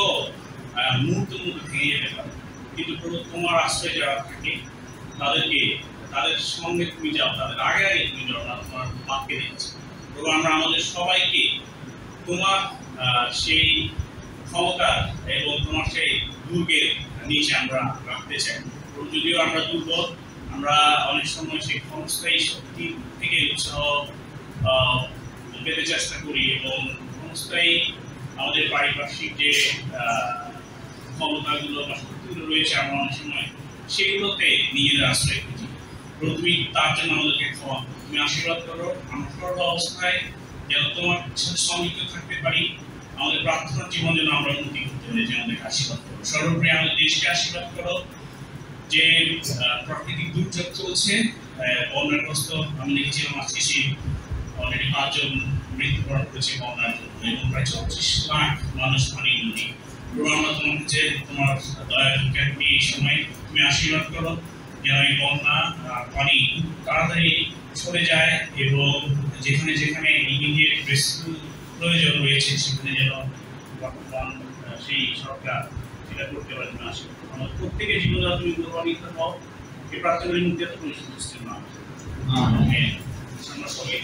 মুহূর্ত ভেঙে যেতে পারে, কিন্তু প্রভু তোমার আশ্রয় যারা থাকে তাদের সঙ্গে তুমি যাও, তাদের আগে আগে তুমি যাও না, তোমার বাক্যে দিচ্ছ। প্রভু আমরা আমাদের সবাইকে তোমার সেই ক্ষমতা এবং তোমার সেই দুর্গের নিচে আমরা রাখতে চাই। যদিও আমরা দুর্বল, আমরা অনেক সময় সেই ক্ষমতাই শক্তি থেকে উৎসাহ পেতে চেষ্টা করি এবং ক্ষমতাই আমাদের পারিপার্শ্বিক যে ক্ষমতাগুলো বা শক্তিগুলো রয়েছে আমরা অনেক সময় সেগুলোতে নিজেদের আশ্রয় খুঁজি। তুমি তার জন্য আমাদেরকে ক্ষমা, তুমি আশীর্বাদ করো। আমরা সর্ব অবস্থায় যেন তোমার সাথে সংযুক্ত থাকতে পারি। আমাদের প্রার্থনার জীবন যেন আমরা উন্নতি করতে পারি, যে আমাদেরকে আশীর্বাদ করো। সর্বোপরি আমাদের দেশকে আশীর্বাদ করো। যে প্রাকৃতিক দুর্যোগ চলছে, বন্যাগ্রস্ত আমি দেখেছিলাম আজকে সেই অলরেডি 5 জন মৃত্যুবরণ করেছে বন্যার জন্য এবং প্রায় 34 লাখ মানুষ পানি নেই। আমরা তোমার কাছে তোমার দয়া এই সময় তুমি আশীর্বাদ করো যেন এই বন্যা পানি তাড়াতাড়ি সরে যায় এবং যেখানে যেখানে ইমিডিয়েট রেস্কিউ প্রয়োজন রয়েছে সেখানে যেন বর্তমান সেই সরকার সেটা করতে পারে। তুমি আশীর্বাদ আমাদের প্রত্যেকের জীবনে তুমি গৌরবান্বিত হও। এই প্রার্থনার মধ্যে তুমি সন্তুষ্ট না আমরা সবাই